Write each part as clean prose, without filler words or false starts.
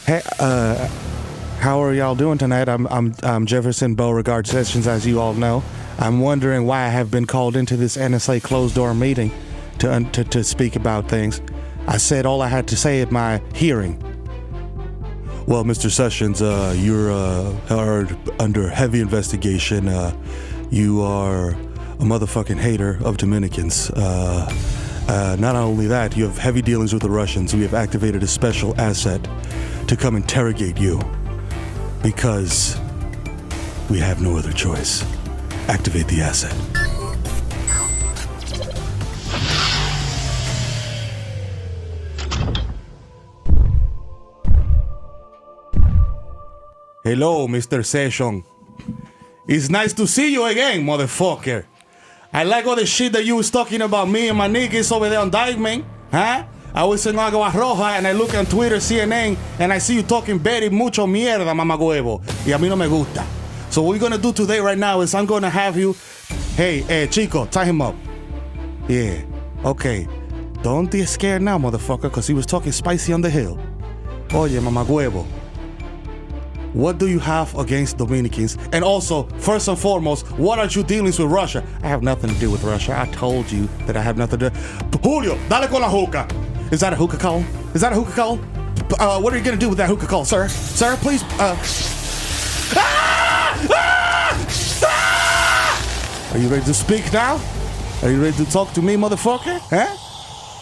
Hey, how are y'all doing tonight? I'm Jefferson Beauregard Sessions, as you all know. I'm wondering why I have been called into this NSA closed-door meeting to speak about things. I said all I had to say at my hearing. Well, Mr. Sessions, you're under heavy investigation. You are a motherfucking hater of Dominicans. Not only that, you have heavy dealings with the Russians. We have activated a special asset to come interrogate you because we have no other choice. Activate the asset. Hello, Mr. Session. It's nice to see you again, motherfucker. I like all the shit that you was talking about me and my niggas over there on Diamond, huh? I was in Agua Roja and I look on Twitter, CNN, and I see you talking very mucho mierda, mamagüevo. Y a mí no me gusta. So what we're gonna do today right now is I'm gonna have you... Hey, Chico, tie him up. Yeah, okay. Don't be scared now, motherfucker, because he was talking spicy on the hill. Oye, mamagüevo. What do you have against Dominicans? And also, first and foremost, what are your dealings with Russia? I have nothing to do with Russia. I told you that I have nothing to do. Julio, dale con la hookah. Is that a hookah call? Is that a hookah call? What are you gonna do with that hookah call, sir? Sir, please. Are you ready to speak now? Are you ready to talk to me, motherfucker? Huh?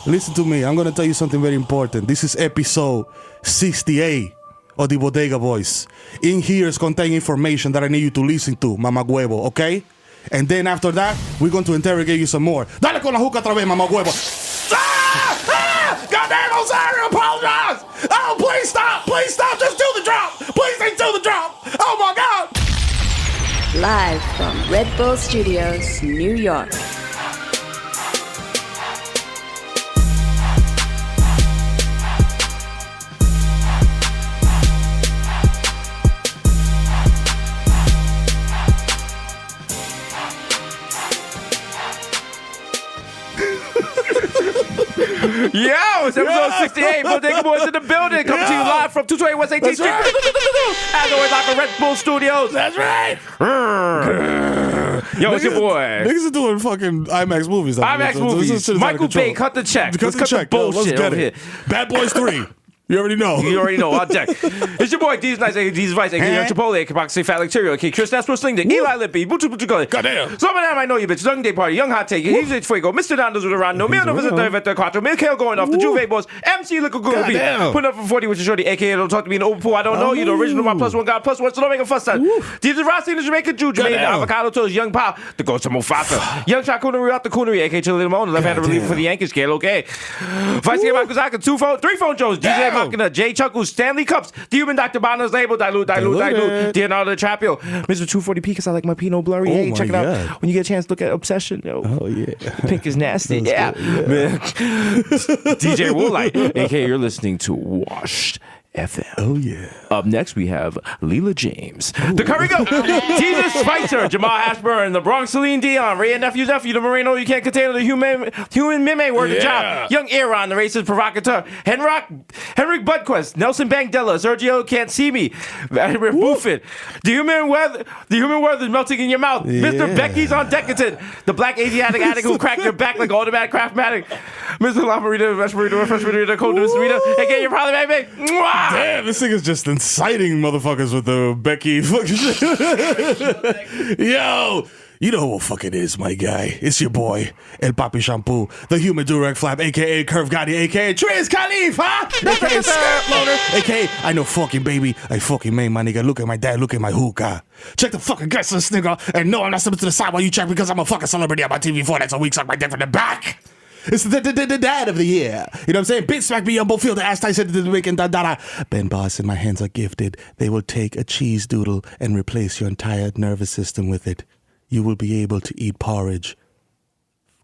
Listen to me. I'm gonna tell you something very important. This is episode 68. Of the Bodega Boys. In here is contain information that I need you to listen to, mamagüevo, okay? And then after that, we're going to interrogate you some more. Dale con la juca otra vez, mamagüevo. Goddamn, I'm sorry, I apologize. Oh, please stop, just do the drop. Please do the drop. Oh my God. Live from Red Bull Studios, New York. Yo, it's episode 68. Bodega Boys in the building. Coming to you live from 228 West 18th Street. Right. As always, live from Red Bull Studios. That's right. Yo, it's your boy. Niggas are doing fucking IMAX movies. IMAX movies. Michael Bay, cut the check. Let's cut the bullshit over here. Bad Boys 3. You already know. You already know. On deck. It's your boy, D's Nice, aka D's Vice, aka Young Chipotle, aka Boxy Fat Lecturio, aka Chris Nasper Sling Dick, Eli Lippy, Buchu Buchu Gully. Goddamn. Some of them I know you, bitch. Young Day Party, Young Hot Take, He's H Fuego, Mr. Dondo's with around, no Mil no Visit 34, Mikhail going off, the Juve Boys, MC Liquid Guru B. Putting up for 40 with your shorty, aka Don't Talk to Me in the Open Pool. I don't know you, the original, my plus one God, plus one, so don't make a fuss on. DJ Rossi in the Jamaican Jew, Jermaine, Avocado Toast, Young Pal, the Ghost of Mufasa, Young Shakunery out the Coonery, aka Chili Limon, the left-handed reliever for the Yankees, scale, okay. Vice Game Akuzaka, 3 phone Joes, DJ Machina, Jay Chuckles, Stanley Cups, the human Dr. Bonner's label, dilute. Leonardo DiCaprio, Mr. 240p, because I like my Pinot Blurry. Oh hey, check it out. God. When you get a chance, look at Obsession. Yo. Oh, yeah. Pink is nasty. Yeah. DJ Woolite, aka you're listening to Washed FM. Oh, yeah. Up next, we have Leela James. The Curry Goat, Jesus Spicer, Jamal Ashburn, the Bronx Celine Dion, Ray and Nephew, the Moreno, you can't contain the human mime, word of job. Young Aaron, the racist provocateur. Henrik Budquist, Nelson Bangdella, Sergio Can't See Me, Vladimir Buffett. The human weather is melting in your mouth. Yeah. Mr. Becky's on Decadent, the black Asiatic addict who cracked your back like automatic craftmatic. Mr. La Marita, Vesperita, Cold Marita, aka your probably baby. Damn, this thing is just inciting motherfuckers with the Becky fucking shit. Yo, you know who fuck it is, my guy. It's your boy, El Papi Shampoo, the human durag flap, a.k.a. Curve Gotti, a.k.a. Triz Khalif, huh? A.k.a. Skirt Loader, a.k.a. I know fucking baby, I fucking made my nigga. Look at my dad, look at my hookah. Check the fucking guts of this nigga, and no, I'm not stepping to the side while you check because I'm a fucking celebrity on my TV4 that's a week suck my dick from the back. It's the dad of the year. You know what I'm saying? Bitch smack me on both field. The ass Tyson to the weekend. Ben Boss and my hands are gifted. They will take a cheese doodle and replace your entire nervous system with it. You will be able to eat porridge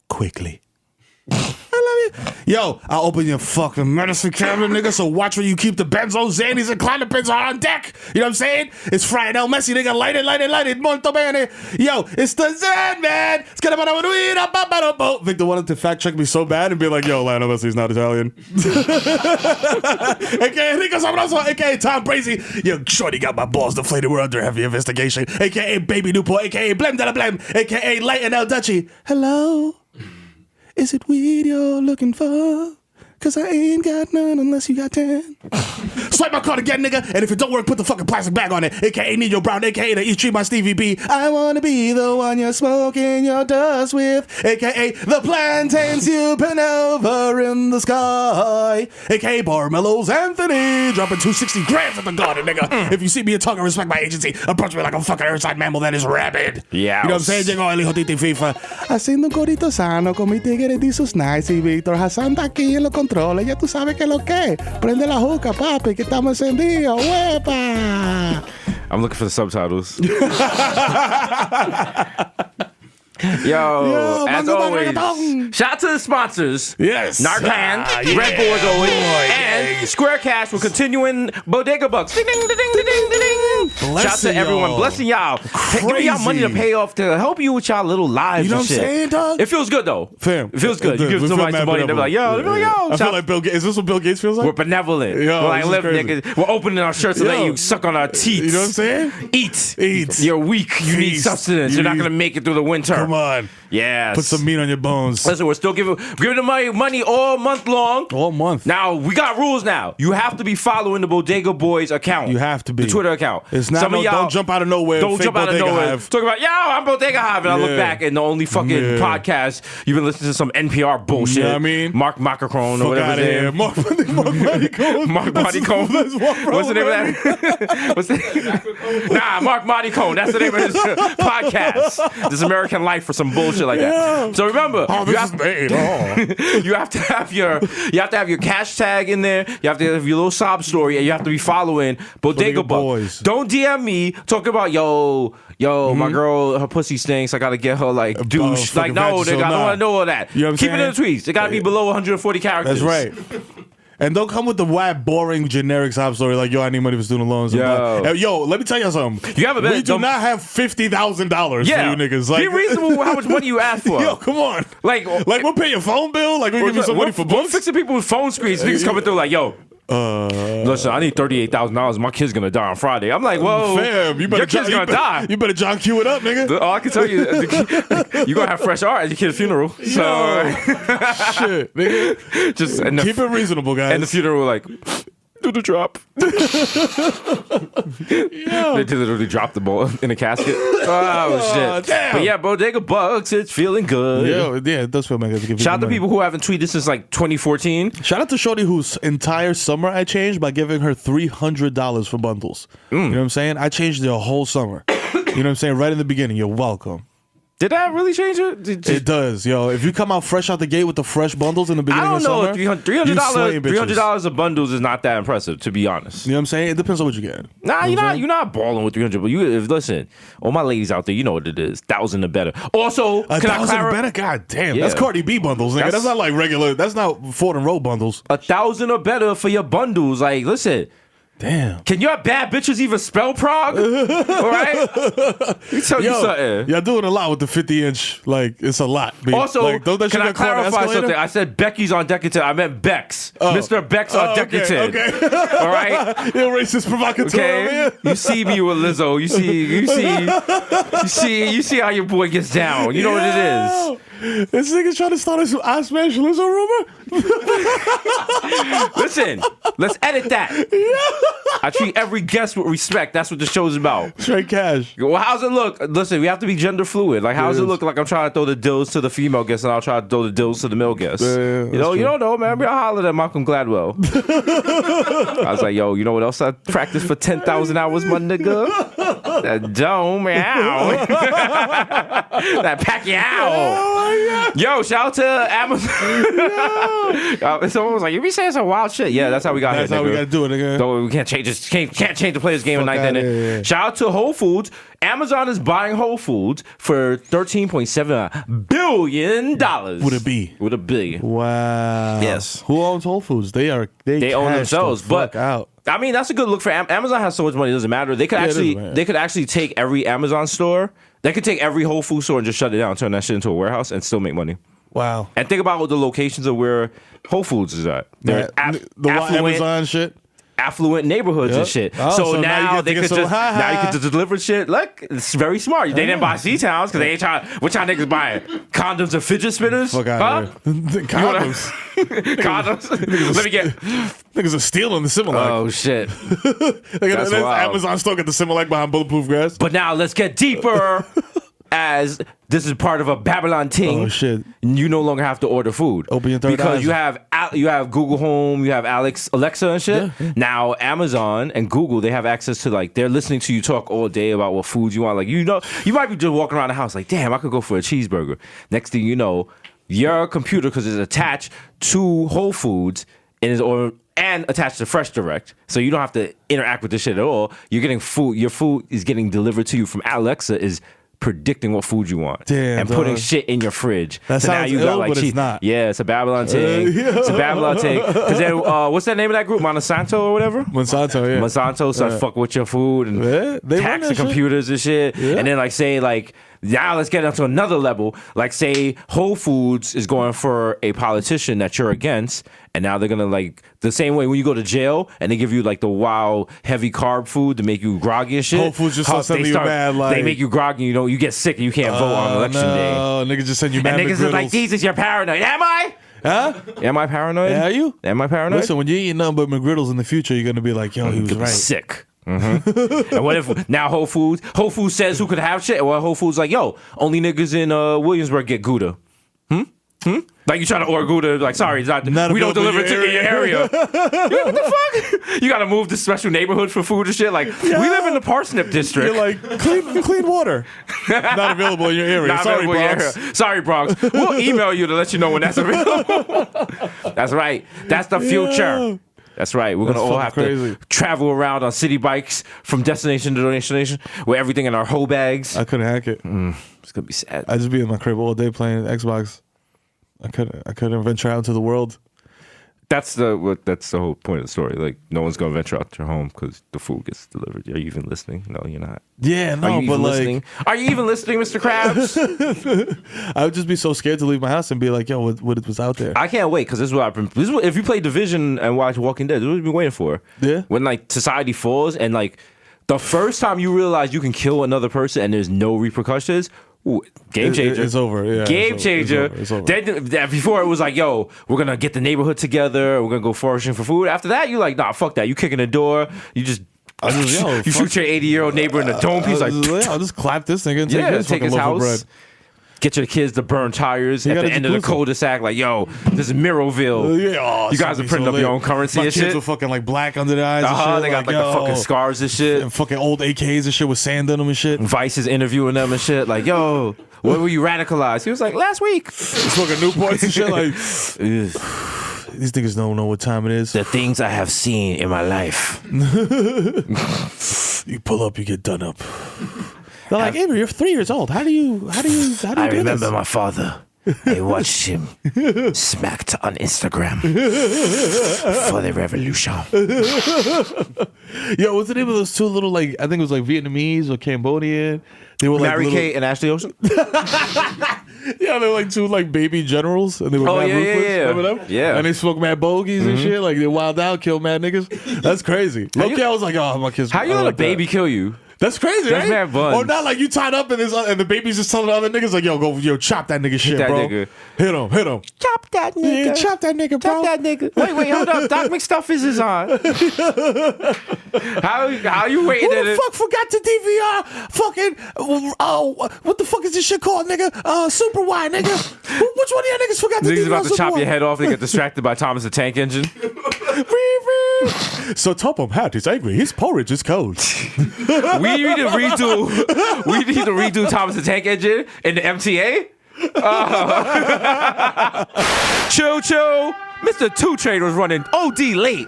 quickly. I love Yo, I'll open your fucking medicine cabinet, nigga, so watch where you keep the benzos, Xannies, and clonopins on deck. You know what I'm saying? It's Friday, El Messi, nigga. Light it. Molto bene. Yo, it's the Zen, man. It's gonna be Victor wanted to fact check me so bad and be like, yo, Lionel Messi's not Italian. AKA Rico Sabroso, AKA Tom Brady. Yo, shorty got my balls deflated. We're under heavy investigation. AKA Baby Newport, AKA Blem de la Blem, AKA Light and El Dutchy. Hello? Is it weed you're looking for? Cause I ain't got none unless you got 10. Swipe my card again, nigga. And if it don't work, put the fucking plastic bag on it. AKA Nino Brown, AKA the Eat Treat My Stevie B. I wanna be the one you're smoking your dust with. AKA the plantains you pin over in the sky. AKA Barmelo's Anthony. Dropping 260 grams at the garden, nigga. If you see me in talk and respect my agency, approach me like a fucking earthside mammal that is rabid. Yeah. You know what I'm saying? Llegó el hijo Titi FIFA. Haciendo un corito sano con mi tigre Desus nice y Víctor Hasan está aquí en lo controles, ya tú sabes que lo que. Prende la juca, papi, que estamos encendidos. ¡Huepa! I'm looking for the subtitles. Yo, as always, shout out to the sponsors. Yes. Narcan, Red Bull as always, and Square Cash. We're continuing Bodega Bucks. Ding, ding, ding, ding, ding, ding. Shout out to everyone. Blessing y'all. Giving y'all money to pay off to help you with y'all little lives. You know and what I'm shit. saying, dog? It feels good, though. Fam. It feels good. You give somebody some money, they're like, yo. I feel like Bill Gates. Is this what Bill Gates feels like? We're benevolent. Yo, we're like, live, niggas. We're opening our shirts and letting you suck on our teeth. You know what I'm saying? Eat. You're weak. You need sustenance. You're not going to make it through the winter. Come on. Yes. Put some meat on your bones. Listen, we're still giving them money all month long. All month. Now, we got rules now. You have to be following the Bodega Boys account. You have to be. The Twitter account. It's not, don't jump out of nowhere. Don't jump out of nowhere. Talk about, yo, I'm Bodega Hive. And I look back and the only fucking podcast, you've been listening to some NPR bullshit. You know what I mean? Mark Macacron or whatever his name. Mark Marticone. Mark Marticone. What's the name of that? Nah, Mark Marticone. That's the name of his podcast. This American Life or some bullshit like that. Yeah. So remember, you have to have your cash tag in there. You have to have your little sob story, and you have to be following Bodega Boys. Don't DM me talking about my girl, her pussy stinks. I gotta get her like douche. Like no, nigga, I don't want to know all that. You know Keep it in the tweets. It gotta be below 140 characters. That's right. And don't come with the wide, boring, generic sob story like, yo, I need money for student loans. Yo, let me tell you something. We do not have $50,000 for you niggas. Like, be reasonable with how much money you ask for. Yo, come on. Like we'll pay your phone bill. Like, we give you some money for books. We're fixing people with phone screens. Niggas coming through like, yo, listen, I need $38,000. My kid's gonna die on Friday. I'm like, whoa, fam, your kid's gonna die. You better John Q it up, nigga. All I can tell you, you're gonna have fresh art at your kid's funeral. So shit, nigga. Just keep it reasonable, guys. And the funeral, like, do the drop. They literally dropped the ball in a casket. Oh shit! Damn. But yeah, Bodega Bucks, it's feeling good. Yeah, it does feel good. Shout out to people who haven't tweeted since like 2014. Shout out to Shorty whose entire summer I changed by giving her $300 for bundles. You know what I'm saying? I changed the whole summer. You know what I'm saying? Right in the beginning. You're welcome. Did that really change it? It does, yo. If you come out fresh out the gate with the fresh bundles in the beginning of summer, $300 of bundles is not that impressive, to be honest. You know what I'm saying? It depends on what you get. Nah, you're not balling with 300. But listen, all my ladies out there, you know what it is. 1,000 or better. Also, $1,000 or better? God damn, that's Cardi B bundles, nigga. That's not like regular. That's not Ford and Road bundles. 1,000 or better for your bundles. Like, listen. Damn. Can your bad bitches even spell Prague? All right? Let me tell you something. Y'all doing a lot with the 50-inch. Like, it's a lot. Also, like, can I clarify something? I said Becky's on Decadent. I meant Bex. Mr. Bex on Decadent. Okay. All right? You're racist provocateur. Okay? You see me with Lizzo. You see how your boy gets down. You know what it is. This nigga's trying to start a I Smash Lizzo rumor? Listen, let's edit that. I treat every guest with respect. That's what the show's about. Straight cash. Well, how's it look? Listen, we have to be gender fluid. Like, how's it look like I'm trying to throw the dills to the female guest and I'll try to throw the dills to the male guest? You don't know, man. I hollered at Malcolm Gladwell. I was like, yo, you know what else I practiced for 10,000 hours, my nigga? That dome, meow. That Pacquiao. Oh, Yo, shout out to Amazon. Someone was like, you be saying some wild shit. Yeah, that's how we got That's here, how nigga. we got to do it, nigga. So we can't change this. Can't change the player's game in ninth inning. Yeah. Shout out to Whole Foods. Amazon is buying Whole Foods for $13.7 billion. With a B. With a B. Wow. Yes. Who owns Whole Foods? They They own cash themselves, the fuck but out. I mean that's a good look for Amazon. Has so much money, it doesn't matter. They could they could actually take every Amazon store. They could take every Whole Food store and just shut it down, turn that shit into a warehouse, and still make money. Wow. And think about the locations of where Whole Foods is at. They're The Amazon shit. affluent neighborhoods and shit. Oh, so now now they could just now you could just deliver shit. Look, it's very smart. They didn't buy C-Towns because they ain't trying. What y'all niggas buying? Condoms and fidget spinners? Fuck out of here. Condoms. Condoms. Let me get. Niggas are stealing the Similac. Oh shit. That's wild. Amazon still got the Similac behind bulletproof glass. But now let's get deeper. As this is part of a Babylon thing. Oh shit! You no longer have to order food. Open your third because eyes. you have Google Home, you have Alexa and shit. Yeah. Now Amazon and Google, they have access to they're listening to you talk all day about what foods you want. Like you might be just walking around the house like, damn, I could go for a cheeseburger. Next thing you know, your computer, because it's attached to Whole Foods and attached to Fresh Direct, so you don't have to interact with this shit at all. You're getting food. Your food is getting delivered to you from Alexa. Is predicting what food you want. Damn, and putting dog. shit in your fridge. That so now sounds you got ill, like but it's not. Yeah, it's a Babylon thing. It's a Babylon thing. Because then, what's that name of that group? Monsanto or whatever? Monsanto, yeah. Monsanto starts fuck with your food and they run tax that the shit. computers and shit. Yeah. And then now let's get onto another level. Like say Whole Foods is going for a politician that you're against, and now they're gonna the same way when you go to jail and they give you the wild heavy carb food to make you groggy and shit. Whole Foods just send you mad they make you groggy. You get sick and you can't vote on election day. Oh, niggas just send you mad. And niggas is like, Jesus, you're paranoid. Am I? Huh? Am I paranoid? Yeah, are you? Am I paranoid? Listen, when you eat nothing but McGriddles in the future, you're gonna be like, yo, he was Could be right. sick. Mm-hmm. And what if now Whole Foods says who could have shit? Well, Whole Foods like, yo, only niggas in Williamsburg get Gouda. Like you trying to order Gouda, sorry, it's not we don't deliver it to your area. What the fuck? You gotta move to special neighborhoods for food and shit. We live in the parsnip district. You're like, clean water. Not available in your area. Not Sorry, available in your Bronx. area. Sorry, Bronx. We'll email you to let you know when that's available. That's right. That's the future. That's right. We're going to all have to travel around on city bikes from destination to destination with everything in our whole bags. I couldn't hack it. It's going to be sad. I'd just be in my crib all day playing Xbox. I couldn't venture out into the world. That's the whole point of the story. No one's going to venture out your home because the food gets delivered. Are you even listening? No, you're not. Yeah, no, Are you even listening? Are you even listening, Mr. Krabs? I would just be so scared to leave my house and be like, yo, what was out there? I can't wait because this is what I've been. If you play Division and watch Walking Dead, this is what you've been waiting for. Yeah. When society falls and the first time you realize you can kill another person and there's no repercussions. Ooh, game changer. It's over. Yeah, game changer. It's over. Then, before it was yo, we're gonna get the neighborhood together. We're gonna go foraging for food. After that, you nah, fuck that. You kicking the door. You just. You shoot your 80-year-old neighbor in the dome piece. I'll just clap this nigga and take his loaf of house. bread. Get your kids to burn tires at the end of the cul-de-sac. Yo, this is Meroville. You guys are printing up your own currency and shit. My kids are fucking black under their eyes and shit. They got the fucking scars and shit. And fucking old AKs and shit with sand in them and shit. Vice is interviewing them and shit. Yo, when were you radicalized? He was like, last week. Smoking Newports and shit. These niggas don't know what time it is. The things I have seen in my life. You pull up, you get done up. They're like, Avery, you're 3 years old. How do you I do this? remember my father. I watched him smacked on Instagram for the revolution. Yo, what's the name of those two little, I think it was Vietnamese or Cambodian? They were Mary Kate and Ashley Olsen? Yeah, they were two baby generals, and they were mad ruthless. yeah. Remember them? Yeah. And they smoked mad bogeys and shit. They wild out, kill mad niggas. That's crazy. Low-key, I was like, oh, my kids. How you let a baby kill you? That's crazy, That's right? mad buns. Or not you tied up and the baby's just telling the other niggas yo, chop that nigga shit, that bro. nigga. Hit him. Chop that nigga. Yeah, chop that nigga, bro. Chop that nigga. Wait, hold up. Doc McStuffins is on. How you waiting Who at the it? fuck forgot to DVR fucking, what the fuck is this shit called, nigga? Super Y, nigga. Which one of y'all niggas forgot to DVR Niggas about to Super chop Y? your head off. They get distracted by Thomas the Tank Engine. So Top of Hat is angry. His porridge is cold. We need to redo Thomas the Tank Engine in the MTA. Chill. Mr. 2 Train was running OD late.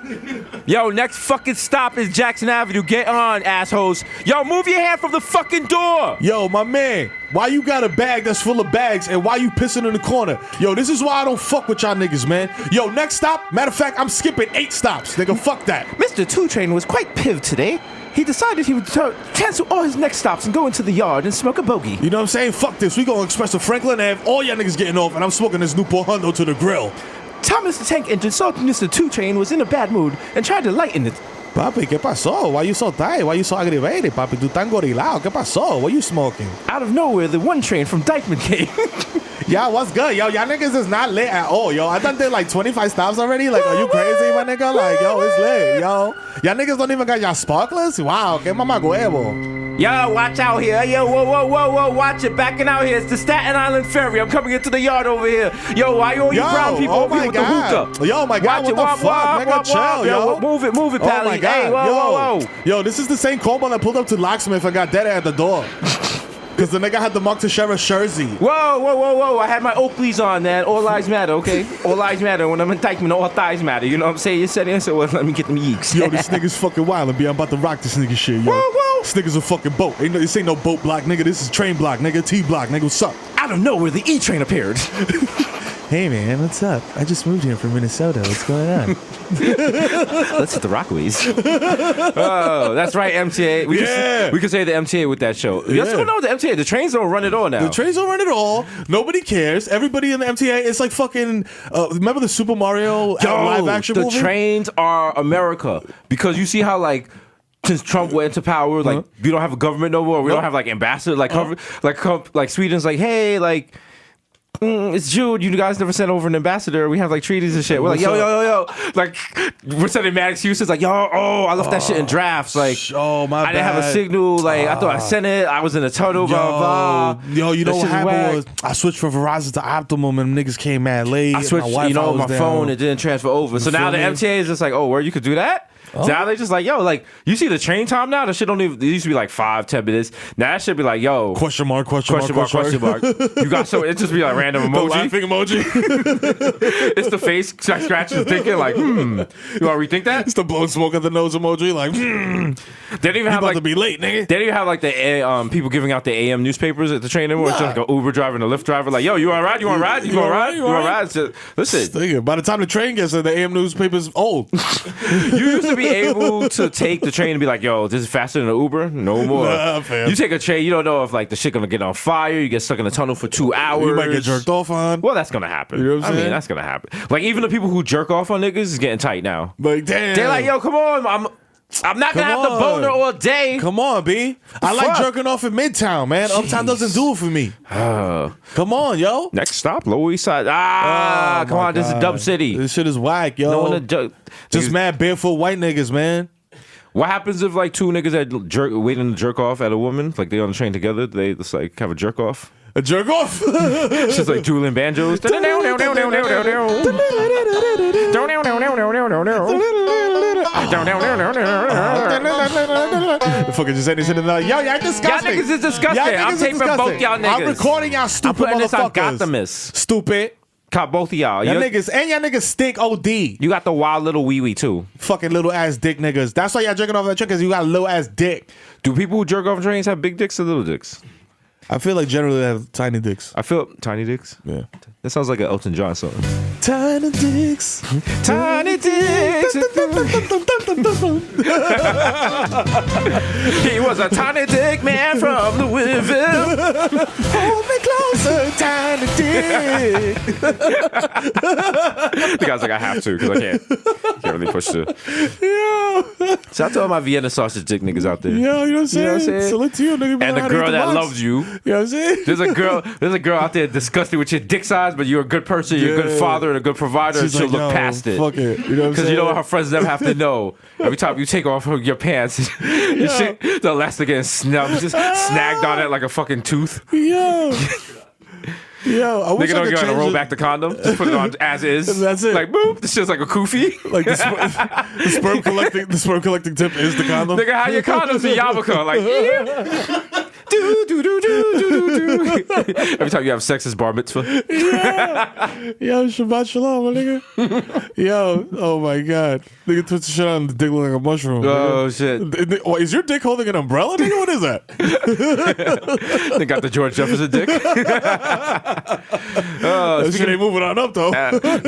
Yo, next fucking stop is Jackson Avenue. Get on, assholes. Yo, move your hand from the fucking door. Yo, my man, why you got a bag that's full of bags and why you pissing in the corner? Yo, this is why I don't fuck with y'all niggas, man. Yo, next stop, matter of fact, I'm skipping 8 stops. Nigga, fuck that. Mr. 2 Train was quite pived today. He decided he would cancel all his next stops and go into the yard and smoke a bogey. You know what I'm saying? Fuck this. We gonna express to Franklin Ave, all y'all niggas getting off, and I'm smoking this Newport Hundo to the grill. Thomas the Tank Engine saw Mr. 2 Train was in a bad mood and tried to lighten it. Papi, ¿qué pasó? Why you so tired? Why you so aggravated, papi? Tú tan gorilao. ¿Qué pasó? What you smoking? Out of nowhere, the 1 Train from Dykeman came. Yo, what's good? Yo, y'all niggas is not lit at all, yo. I done did like 25 stops already. Like, are you crazy, my nigga? Like, yo, it's lit, yo. Y'all niggas don't even got y'all sparklers? Wow, que mama huevo. Yo, watch out here. Yo, whoa, watch it. Backing out here. It's the Staten Island Ferry. I'm coming into the yard over here. Yo, why all you brown people over here with the hookah? Yo, my God, what the fuck? Nigga, chill, yo. Move it, pal. Oh, my God. Hey, whoa. Yo, this is the same Cobalt that pulled up to Locksmith and got dead at the door. Because the nigga had the Mark Teixeira jersey. Whoa. I had my Oakleys on, man. All lives matter, okay? All lives matter. When I'm in Dykeman, all thighs matter. You know what I'm saying? You said it, so well, let me get them yeeks. Yo, this nigga's fucking wild. I'm about to rock this nigga shit, yo. Whoa. This nigga's a fucking boat. This ain't no boat block, nigga. This is train block, nigga. T block, nigga. What's up? Out of nowhere, the E Train appeared. Hey, man, what's up? I just moved here from Minnesota. What's going on? Let's hit the Rockaways. Oh, that's right, MTA. We could say the MTA with that show. You also don't know the MTA. The trains don't run it all now. The trains don't run it all. Nobody cares. Everybody in the MTA, it's like fucking, remember the Super Mario live action movie? The trains are America. Because you see how, like, since Trump went into power, like, we don't have a government no more. We don't have, like, ambassadors. Like Sweden's like, hey, like, it's Jude. You guys never sent over an ambassador. We have like treaties and shit. We're like, yo. Like, we're sending mad excuses. Like, I left that shit in drafts. Like, my bad. I didn't have a signal. Like, I thought I sent it. I was in a tunnel. Blah blah. Yo, you know what happened was I switched from Verizon to Optimum and niggas came mad late. I switched, my phone. It didn't transfer over. So now the MTA is just like, where you could do that. So now they just like, yo, like, you see the train time now? That shit don't even, it used to be like 5-10 minutes. Now that should be like, yo. Question mark. You got it just be like random emoji. The laughing emoji. It's the face scratching thinking like, you want to rethink that? It's the blowing smoke at the nose emoji like, They don't even have about like, to be late, nigga. They don't even have like the people giving out the AM newspapers at the train anymore. It's just like an Uber driver and a Lyft driver. Like, yo, you want to ride? You want to ride? Listen. By the time the train gets there, the AM newspaper's old. You used to be able to take the train and be like, yo, this is faster than an Uber? No more. Nah, fam. You take a train, you don't know if like the shit gonna get on fire, you get stuck in a tunnel for 2 hours. You might get jerked off on. Well, that's gonna happen. You know what I'm saying? I mean, that's gonna happen. Like, even the people who jerk off on niggas is getting tight now. Like, damn. They're like, yo, come on, I'm not gonna have the boner all day. Come on, B. I like jerking off in Midtown, man. Jeez. Uptown doesn't do it for me. Come on, yo. Next stop, Lower East Side. Come on, this is Dub City. This shit is whack, yo. No one just mad barefoot white niggas, man. What happens if like 2 niggas that waiting to jerk off at a woman, like they on the train together, they just like have a jerk off? A jerk off? It's just like dueling banjos. Fucking just saying this in the yo, y'all disgusting. Y'all niggas is disgusting. I'm taping both y'all niggas. I'm recording y'all stupid I'm putting this on motherfuckers. Gothamus. Stupid. Caught both of y'all. Y'all niggas stink OD. You got the wild little wee too. Fucking little ass dick niggas. That's why y'all jerking off that train, because you got a little ass dick. Do people who jerk off trains have big dicks or little dicks? I feel like generally they have tiny dicks. I feel tiny dicks. Yeah. That sounds like an Elton John song. Tiny dicks. Tiny dicks. He was a tiny dick man from Louisville. Hold me closer, tiny dick. The guy's like, I have to, because I can't really push the. Yeah. Shout out to all my Vienna sausage dick niggas out there. Yo, you know what I'm saying? Salute to you, nigga. And the girl that loves you. You know what I'm saying? There's a girl out there disgusted with your dick size, but you're a good person, you're a good father and a good provider, and she'll like, look past it. Fuck it. You know what I'm saying? Because you know what her friends never have to know. Every time you take off your pants, your shit, the elastic getting just snagged on it like a fucking tooth. Yeah. Yo, I wish Nigga I don't could get to change roll it. back the condom. Just put it on as is. That's it. Like boop. This shit's like a kufi. Like the sperm collecting tip is the condom. Nigga, how your condoms in yarmulke? Like do do do do do do. Every time you have sex, it's bar mitzvah. Yo, Shabbat Shalom, my nigga. Yo, oh my God. Nigga twist the shit on the dick look like a mushroom. Oh shit. Is your dick holding an umbrella, nigga? What is that? They got the George Jefferson dick. That shit ain't moving on up, though.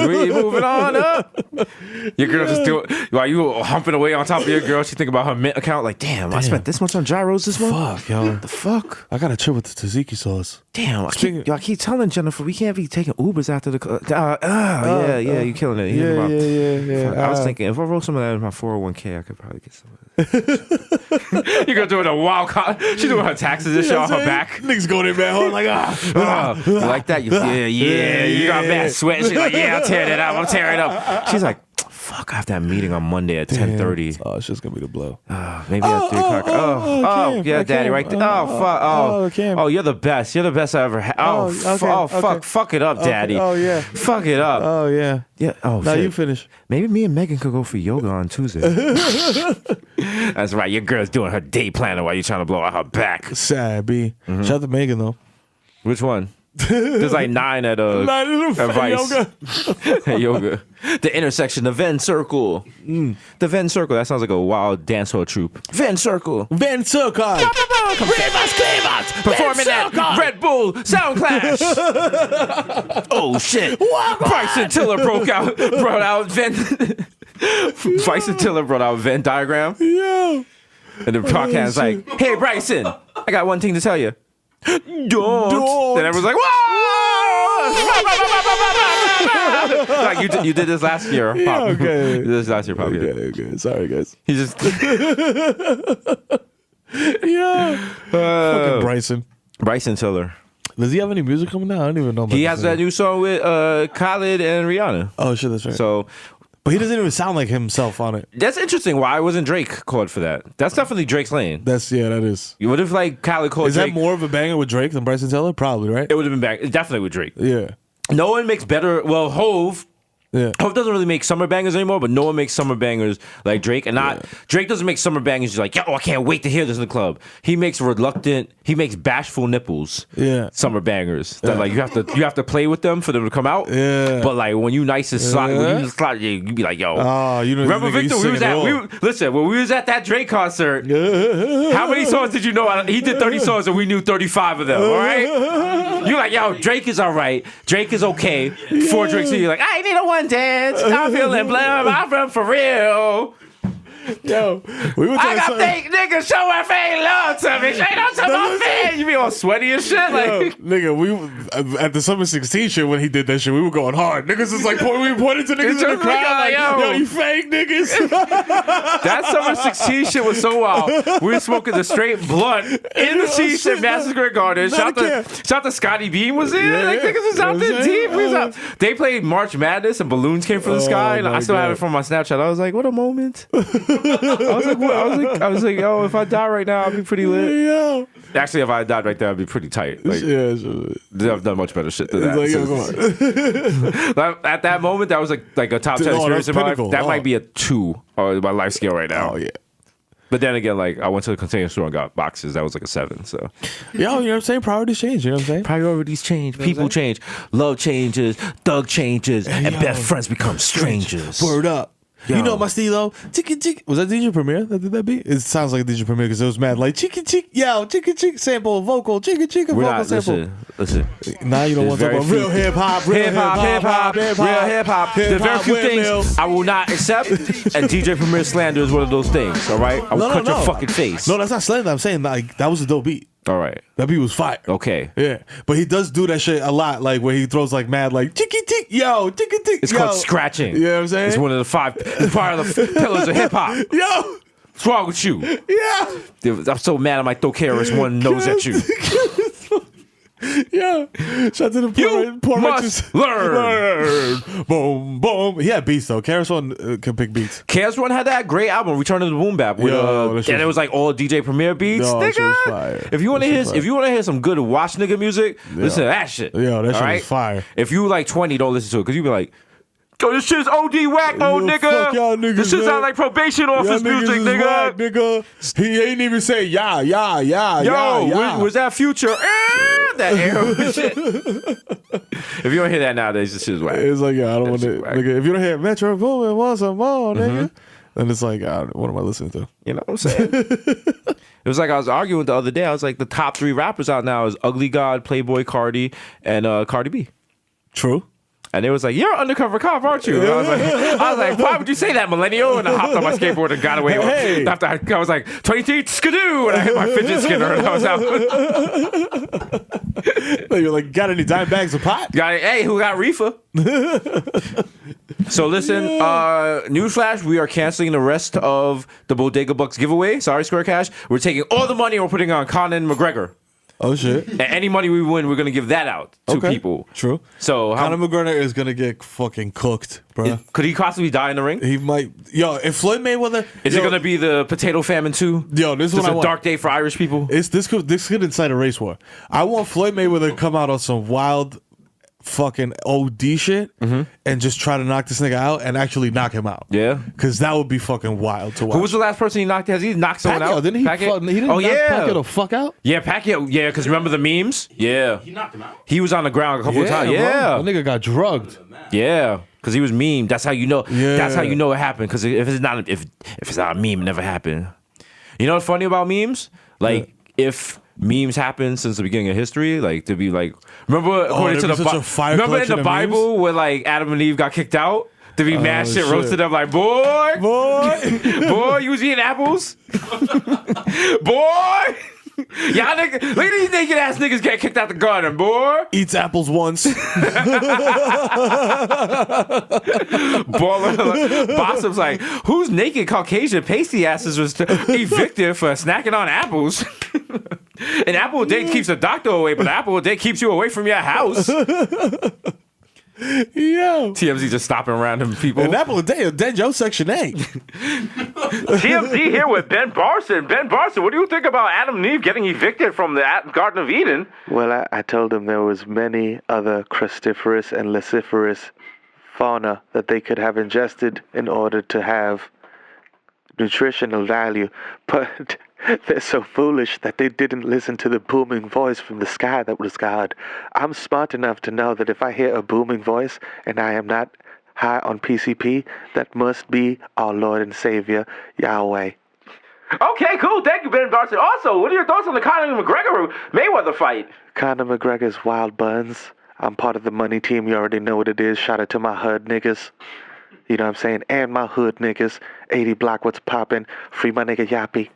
We moving on up. Your girl just do it while you humping away on top of your girl. She think about her mint account. Like, damn, I spent this much on gyros this month. Fuck, yo. The fuck? I gotta chill with the tzatziki sauce. Damn, I keep telling Jennifer we can't be taking Ubers after the. Yeah, you killing it. Yeah. I was thinking if I roll some of that in my 401k, I could probably get some of it. You're gonna do it a wild card. She's doing her taxes and shit on her back. Niggas going in man hard like, You like that? Yeah. You got mad sweat. She's like, yeah, I'll tear that up. I'm tearing it up. She's like, fuck, I have that meeting on Monday at 10:30. Oh, it's just gonna be the blow. Maybe at 3 o'clock. Cam, Yeah, Daddy, right there. Oh, fuck. Cam. Oh, you're the best. You're the best I ever had. Fuck it up, Daddy. Oh, yeah. Fuck it up. Oh, yeah. Yeah. Oh, Now shit. you finish. Maybe me and Megan could go for yoga on Tuesday. That's right. Your girl's doing her day planner while you're trying to blow out her back. Sad, B. Shout out to Megan, though. Which one? There's like 9 at Vice. Yoga. Yoga. The intersection, the Venn Circle. The Venn Circle. That sounds like a wild dancehall troupe. Venn Circle. Van Circle. Performing at Red Bull Sound Clash. Oh, shit. Bryson Tiller brought out Bryson Tiller brought out Venn diagram. Yeah. And the podcast's like, hey, Bryson, I got one thing to tell you. Don't. Then everyone's like, whoa! Like you did this last year, Pop. Okay. You did this last year, Pop. Okay. Sorry, guys. He just Fucking Bryson Tiller. Does he have any music coming out? I don't even know about He this has that thing. new song with Khalid and Rihanna. Oh, shit, that's right. So But he doesn't even sound like himself on it. that's interesting. Why wasn't Drake called for that? That's definitely Drake's lane. That is. What if like Khalid called Is Drake? that more of a banger with Drake than Bryson Tiller? Probably, right? It would have been back. Definitely with Drake. Yeah. No one makes better. Well, Hove Yeah. Hove doesn't really make summer bangers anymore, but no one makes summer bangers like Drake. And Drake doesn't make summer bangers just like, yo, I can't wait to hear this in the club. He makes bashful nipples. Yeah. Summer bangers that like you have to play with them for them to come out. Yeah. But like when you nice and slot, you be like, yo. Oh, you know. Remember Victor? When we was at that Drake concert. How many songs did you know? He did 30 songs and we knew 35 of them. All right. You're like, yo, Drake is all right. Drake is okay. Four drinks in, you're like, I need a one dance. I'm feeling blam. I'm from for real. Yo, we were I got fake niggas showing fake love to me. Straight up to my fan. You be all sweaty and shit. Like, nigga, we at the Summer 16 shit when he did that shit, we were going hard. Niggas is like we pointed to niggas in the crowd like, yo, you fake niggas. that Summer 16 shit was so wild. We were smoking the straight blunt in the Chiefs at Madison Square Garden. Shout to Scotty Beam was in. Yeah, like niggas was out there deep. We was out. They played March Madness and balloons came from the sky. And I still have it from my Snapchat. I was like, what a moment. I was like, yo, if I die right now, I'd be pretty lit. Yeah. Actually, if I died right there, I'd be pretty tight. Like, Sure. I've done much better shit than that. Like, yo, come on. At that moment, that was like a top 10 experience in my life. pinnacle. That might be a 2 on my life scale right now. Oh yeah. But then again, like I went to the container store and got boxes. That was like a 7. So, Yo, you know what I'm saying? Priorities change. You know what I'm saying? Priorities change, people change, love changes, thug changes, and best friends become strangers. Word up. Yo. You know my stilo. Chicken. Was that DJ Premier that did that beat? It sounds like a DJ Premier because it was mad like chicken. Yo, chicken sample vocal. Chicken vocal sample. Listen. Now you don't want to talk about real hip hop. Real hip hop. There's very few things I will not accept, and DJ Premier slander is one of those things. All right, I will cut your fucking face. No, that's not slander. I'm saying like that was a dope beat. All right, that beat was fire. Okay. Yeah, but he does do that shit a lot, like where he throws like mad like chicken. It's called scratching. You know what I'm saying? It's one of the 5. It's part of the pillars of hip hop. Yo. What's wrong with you? Yeah. I'm so mad I might throw KRS-One nose at you. Yeah. Shout out to the poor must learn. Boom, boom. He had beats, though. KRS-One can pick beats. KRS-One had that great album, Return of the Boom Bap, with, and it was like all DJ Premier beats. Nigga, if you want to hear some good watch nigga music, listen to that shit. Yo, that shit was fire. If you like 20, don't listen to it because you be like, yo, this shit's OD whack, old nigga. Fuck y'all niggas, this shit sound like probation office music, nigga. Whack, nigga. He ain't even say yeah. Yo, was that Future? That arrow shit. If you don't hear that nowadays, this shit's whack. It's like, I don't want to. Nigga, if you don't hear Metro Boomin, want some more, nigga? Then it's like, what am I listening to? You know what I'm saying? It was like I was arguing the other day. I was like, the top 3 rappers out now is Ugly God, Playboy Cardi, and Cardi B. True. And it was like, you're an undercover cop, aren't you? And I was like, why would you say that, millennial? And I hopped on my skateboard and got away. Hey. After I was like, 23 skidoo, and I hit my fidget spinner and I was out. You're like, got any dime bags of pot? Hey, who got reefer? So listen, newsflash, we are canceling the rest of the Bodega Bucks giveaway. Sorry, Square Cash. We're taking all the money and we're putting on Conor McGregor. Oh shit! And any money we win, we're gonna give that out to people. True. So Conor McGregor is gonna get fucking cooked, bro. Could he possibly die in the ring? He might. Yo, if Floyd Mayweather, is it gonna be the potato famine too? Yo, this is what I want. A dark day for Irish people. This could incite a race war. I want Floyd Mayweather to come out on some wild fucking OD shit and just try to knock this nigga out and actually knock him out. Yeah, because that would be fucking wild to watch. Who was the last person he knocked? Has he knocked someone out? Didn't he? He didn't knock Pacquiao the fuck out. Yeah, Pacquiao. Yeah, because remember the memes? Yeah, he knocked him out. He was on the ground a couple of times. Yeah, that nigga got drugged. Yeah, because he was memed. That's how you know. Yeah. That's how you know it happened. Because if it's not a meme, it never happened. You know what's funny about memes? Like if memes happen since the beginning of history, like to be like, remember according to the remember in the Bible where like Adam and Eve got kicked out, to be mad shit roasted up like boy, you was eating apples, boy. Y'all niggas, look at these naked ass niggas get kicked out the garden, boy. Eats apples once. Bossum's like, whose naked Caucasian pasty asses was evicted for snacking on apples? An apple a day keeps the doctor away, but an apple a day keeps you away from your house. Yo. TMZ just stopping random people. An apple a day, a dead Joe Section 8. TMZ here with Ben Barson. Ben Barson, what do you think about Adam and Eve getting evicted from the Garden of Eden? Well, I told them there was many other crustiferous and luciferous fauna that they could have ingested in order to have nutritional value, but they're so foolish that they didn't listen to the booming voice from the sky that was God. I'm smart enough to know that if I hear a booming voice and I am not high on PCP, that must be our Lord and Savior, Yahweh. Okay, cool. Thank you, Ben Barson. Also, what are your thoughts on the Conor McGregor Mayweather fight? Conor McGregor's wild buns. I'm part of the money team. You already know what it is. Shout out to my HUD niggas. You know what I'm saying? And my hood niggas. 80 block, what's poppin'? Free my nigga Yappy.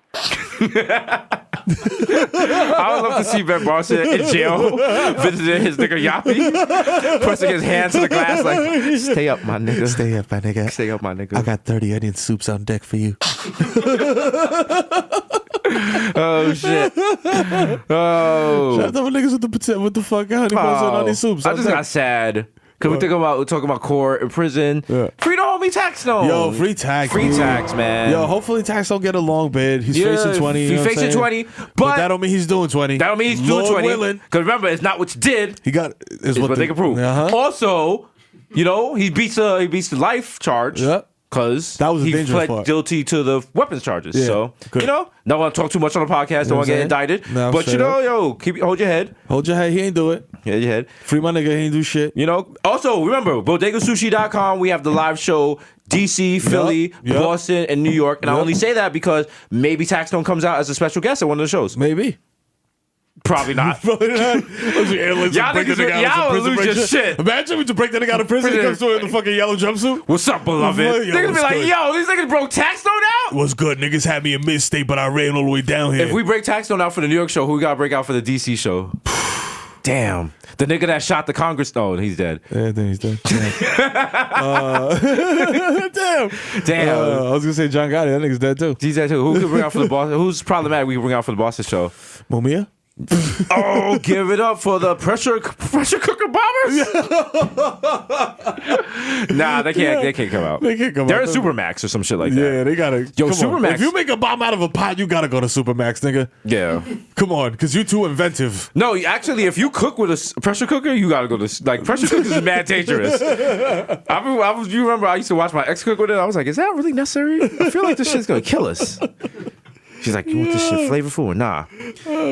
I would love to see Ben Barson in jail visiting his nigga Yappy, pressing his hand to the glass like, stay up, my nigga. Stay up, my nigga. Stay up, my nigga. I got 30 onion soups on deck for you. Oh, shit. Oh. Shout out to my niggas with the fuck honey buns and onion soups. I just got sad. Cause we're talking about court in prison. Yeah. Free the homie Tax Stone. Yo, free Tax. Free Tax, man. Yo, hopefully Tax don't get a long bid. He's facing 20. He's facing 20. But that don't mean he's doing 20. That don't mean he's doing 20. Because remember, it's not what you did. He got is what they can prove. Also, you know, he beats the life charge. Yep. Because he pled guilty to the weapons charges. Yeah, so, you know, don't want to talk too much on the podcast. Don't want to get indicted. No, but, you know, hold your head. Hold your head. He ain't do it. Hold your head. Free my nigga. He ain't do shit. You know, also, remember, bodegasushi.com. We have the live show, DC, Philly, Boston, and New York. And I only say that because maybe Tax Stone comes out as a special guest at one of the shows. Maybe. Probably not. Probably not. Y'all lose your shit. Imagine we just break that nigga out of prison. He comes to in the fucking yellow jumpsuit. What's up, beloved? Niggas be like, yo, these niggas broke Tax Stone out? What's good? Niggas had me in mid-state, but I ran all the way down here. If we break Tax Stone out for the New York show, who we gotta break out for the DC show? Damn. The nigga that shot the Congress. Oh, he's dead. Yeah, then he's dead. Damn. Damn. I was gonna say John Gotti. That nigga's dead too. He's dead too. Who could bring out for the Boston? Who's problematic we can bring out for the Boston show? Mumia? Oh, give it up for the pressure cooker bombers. Nah, they can't come out. They can't come They're out. in Supermax or some shit like that. Yeah, they gotta. Yo, come on. Supermax. If you make a bomb out of a pot, you gotta go to Supermax, nigga. Yeah. Come on, because you too inventive. No, actually, if you cook with a pressure cooker, you gotta go to like pressure cookers is mad dangerous. You remember I used to watch my ex cook with it. I was like, is that really necessary? I feel like this shit's gonna kill us. She's like, you want this shit flavorful or nah?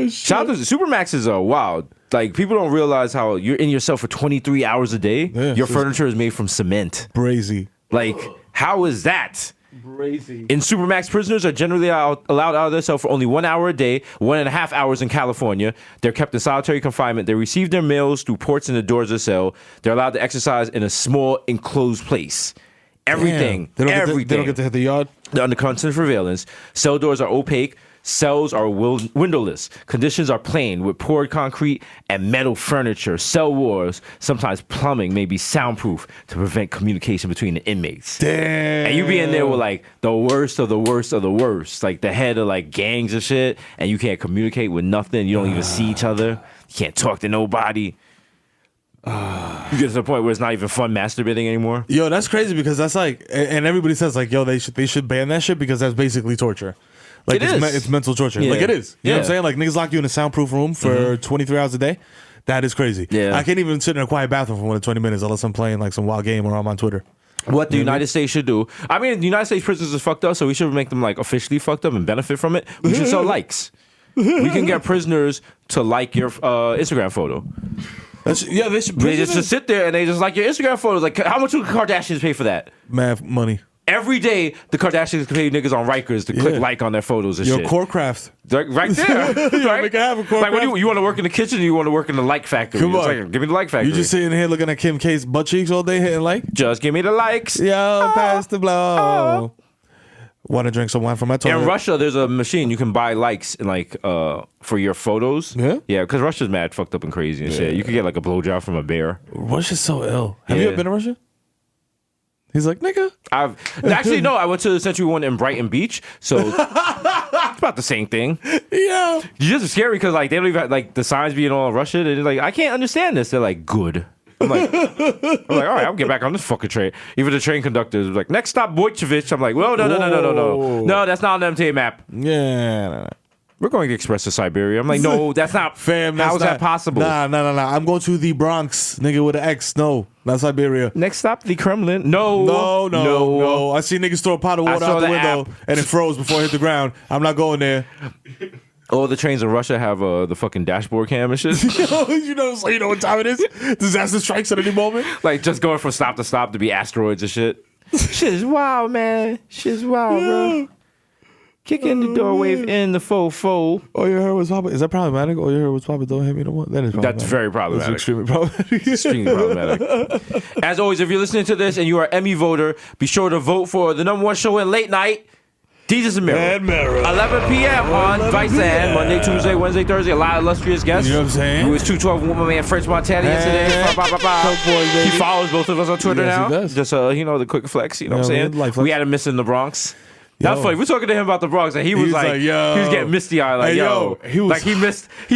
Shout out to Supermaxes are wild. Like, people don't realize how you're in yourself for 23 hours a day. Yeah, your furniture is made from cement. Brazy. Like, how is that? Brazy. In Supermax, prisoners are generally allowed out of their cell for only 1 hour a day, 1.5 hours in California. They're kept in solitary confinement. They receive their meals through ports in the doors of the cell. They're allowed to exercise in a small enclosed place. Everything. Damn. Everything. They don't get to hit the yard. They're under constant surveillance. Cell doors are opaque. Cells are windowless. Conditions are plain with poured concrete and metal furniture. Cell walls, sometimes plumbing, may be soundproof to prevent communication between the inmates. Damn. And you be in there with like the worst of the worst of the worst, like the head of like gangs and shit, and you can't communicate with nothing. You don't even see each other. You can't talk to nobody. You get to the point where it's not even fun masturbating anymore. Yo, that's crazy because that's like, and everybody says like, yo, they should ban that shit because that's basically torture. Like It is. It's mental torture. Yeah. Like it is. You know what I'm Yeah. saying? Like niggas lock you in a soundproof room for 23 hours a day. That is crazy. Yeah. I can't even sit in a quiet bathroom for more than 20 minutes unless I'm playing like some wild game or I'm on Twitter. What the United States should do. I mean, the United States prisons is fucked up, so we should make them like officially fucked up and benefit from it. We should sell likes. We can get prisoners to like your Instagram photo. They should. They just sit there and they just like your Instagram photos. Like, how much do the Kardashians pay for that? Mad money. Every day, the Kardashians pay niggas on Rikers to click like on their photos and Yo, shit. Corecraft. Right there. Right? make it happen, Like, Corecraft. you want to work in the kitchen or you want to work in the like factory? Come It's on. like, give me the like factory. You just sitting here looking at Kim K's butt cheeks all day hitting like, Just give me the likes. yo, pass the blow. Want to drink some wine from my toilet? In Russia, there's a machine you can buy likes and like for your photos. Yeah? Yeah, because Russia's mad fucked up and crazy and shit. You could get like a blowjob from a bear. Russia's so ill. Have you Yeah. ever been to Russia? He's like, nigga. Actually no, I went to the Century One in Brighton Beach, so it's about the same thing. Yeah. It's just scary because like they don't even have, like the signs being all Russian and like I can't understand this. They're like good. I'm like, all right, I'll get back on this fucking train. Even the train conductor was like, next stop Boychevich. I'm like, well, no, that's not on the MTA map. Yeah. We're going to express to Siberia. I'm like, no, that's not. Fam, how is that possible? Nah. I'm going to the Bronx, nigga, with an X. No, not Siberia. Next stop, the Kremlin. No. No. I see niggas throw a pot of water saw out the the window app. and it froze before it hit the ground. I'm not going there. All the trains in Russia have the fucking dashboard cam and shit. you know what time it is? Disaster strikes at any moment. Like just going from stop to stop to be asteroids and shit. Shit is wild, man. Shit is wild, bro. Kick in the door, wave in the fo. Oh, your hair was popping. Is that problematic? Oh, your hair was popping. Don't hit me no more. That is problematic. That's very problematic. That's extremely problematic. Extremely problematic. As always, if you're listening to this and you are an Emmy voter, be sure to vote for the #1 show in late night, Desus and Mero. And Mero. 11 p.m. on 11 Vice and Monday, Tuesday, Wednesday, Thursday. A lot of illustrious guests. You know what I'm saying? It was 212 with my man French Montana yesterday. Coke boy, baby. He follows both of us on Twitter Yes, he now. does. Just the quick flex. You know what I'm Yeah, saying? life flex. We had him missing the Bronx. Not Yo. funny. We're talking to him about the Bronx, and he was He's like, yo. he was getting misty eyed, like, Hey, yo, he was like he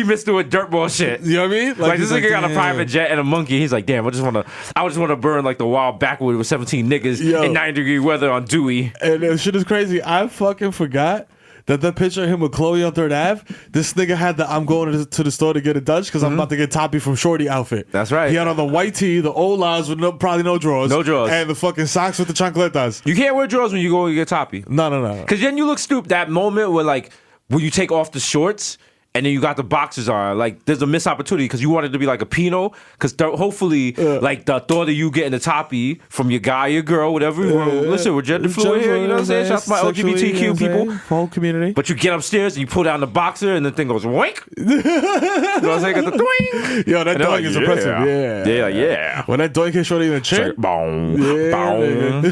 missed doing dirtball shit. You know what I mean? Like this he's nigga got a damn. private jet and a monkey. He's like, damn, I just want to burn like the wild backwood with 17 niggas Yo. in 90-degree weather on Dewey. And that shit is crazy. I fucking forgot that picture of him with Chloe on 3rd Ave, this nigga had the I'm going to the store to get a Dutch because I'm about to get Toppy from Shorty outfit. That's right. He had on the white tee, the old lines with probably no drawers. No drawers. And the fucking socks with the chancletas. You can't wear drawers when you go and get toppy. No. Because then you look stupid. That moment where like when you take off the shorts and then you got the boxers on, like there's a missed opportunity because you wanted to be like a Pinot. Because hopefully, like the thought of you getting the toppy from your guy, your girl, whatever. Listen, we're gender fluid here. You know what I'm saying? Shout out to my LGBTQ people. Whole community. But you get upstairs and you pull down the boxer and the thing goes wink. You know what I'm saying? Got the twing. Yo, that And they're doink like, is yeah. impressive. Yeah. Yeah. When that doink hit Shorty in the It's chin, like, boom, Yeah, boom,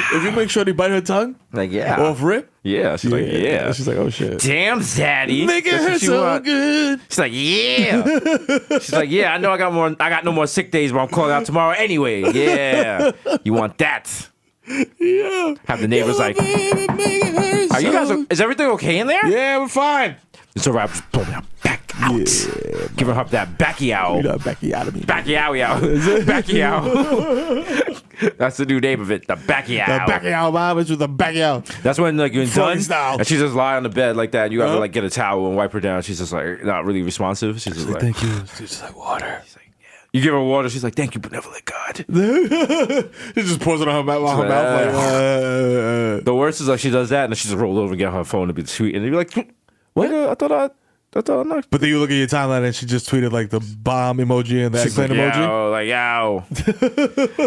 if you make Shorty bite her tongue like, yeah. off rip, Yeah, she's like, yeah. She's like, oh shit. Damn, Zaddy. Making That's her what she so want. good. She's like, yeah. She's like, yeah, I know I got no more sick days, but I'm calling out tomorrow anyway. Yeah. You want that? Yeah. Have the neighbors like, are you guys, is everything okay in there? Yeah, we're fine. So rap just pull her back out. Yeah. Giving her that backy out. You know, backy out of me. Backy out. Backy out. That's the new name of it. The backy out. The backy out, man. It's with the backy out. That's when like you're done. Style. And she just lie on the bed like that. And you have to like get a towel and wipe her down. She's just like not really responsive. She's just like, thank you. She's just like water. She's like, yeah. You give her water. She's like, thank you, benevolent God. She just pours it on her mouth. The worst is like she does that and then she just roll over and get her phone to be sweet. And you'd be like, what? I thought I knocked. But then you look at your timeline and she just tweeted like the bomb emoji and the eggplant like, emoji. Yo, like, yo.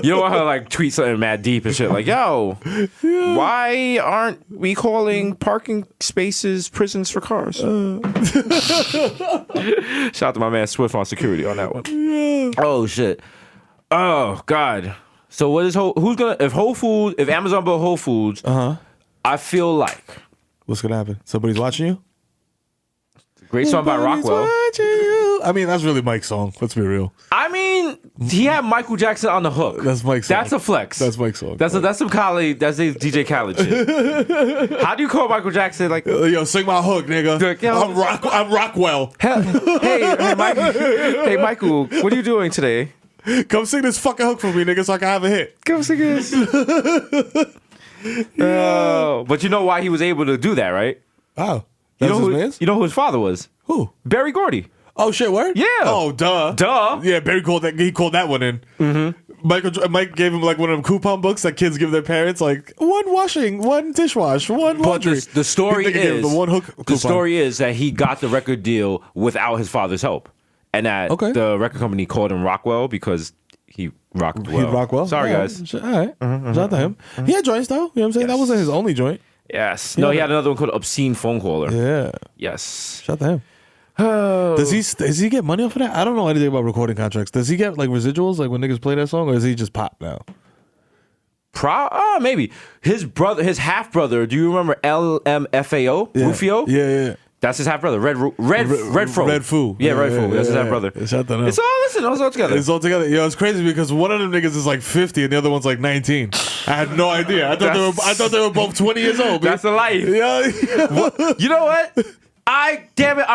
You don't want her to like tweet something mad deep and shit. Like, yo, why aren't we calling parking spaces prisons for cars? Shout out to my man Swift on security on that one. Yeah. Oh, shit. Oh, God. So what is if Amazon bought Whole Foods, I feel like. What's going to happen? Somebody's watching you? Great song by Rockwell. I mean, that's really Mike's song. Let's be real. I mean, he had Michael Jackson on the hook. That's Mike's song. That's a flex. That's Mike's song. That's some Khaled. That's a DJ Khaled shit. How do you call Michael Jackson like? Yo, sing my hook, nigga. Like, yo, I'm Rockwell. Hey, Michael, what are you doing today? Come sing this fucking hook for me, nigga, so I can have a hit. Come sing this. But you know why he was able to do that, right? Oh. You know who his father was? Who? Barry Gordy. Oh shit, word? Yeah. Oh, duh. Yeah, Barry called that. He called that one in. Mm-hmm. Mike gave him like one of them coupon books that kids give their parents, like one washing, one dishwash, one laundry. But the story is the one hook coupon. The story is that he got the record deal without his father's help, and that the record company called him Rockwell because he rocked well. He rocked well. Sorry, guys. All right. Shout out to him. He had joints though. You know what I'm saying? That wasn't his only joint. Yes. No, he had another one called Obscene Phone Caller. Yeah. Yes. Shout out to him. Does he get money off of that? I don't know anything about recording contracts. Does he get like residuals like when niggas play that song, or is he just pop now? Maybe his half brother. Do you remember LMFAO? Yeah. Rufio? Yeah. That's his half brother. Red Foo. Red Foo. Yeah, Red Foo. That's his half brother. Shout out to him. It's all together. It's all together. Yo, it's crazy because one of them niggas is like 50 and the other one's like 19. I had no idea. I thought they were both 20 years old. That's the life. Yeah. You know what? I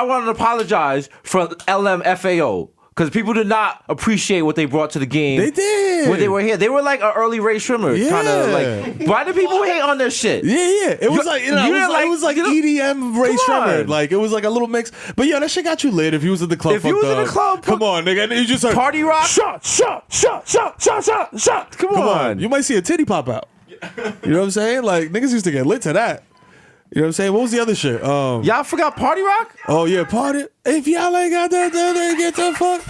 want to apologize for LMFAO. Because people did not appreciate what they brought to the game. They did. When they were here. They were like an early Ray Shrimmer. Yeah. Kind of like, why do people hate on theis shit? Yeah. It was like, it was like EDM Ray Shrimmer. Like, it was like a little mix. But yeah, that shit got you lit if you was in the club. If you was in the club. Come on, nigga. You just heard, Party rock. Shot. Come on. You might see a titty pop out. You know what I'm saying? Like, niggas used to get lit to that. You know what I'm saying? What was the other shit? Y'all forgot Party Rock? Oh, yeah, Party. If y'all ain't got that, then get the fuck.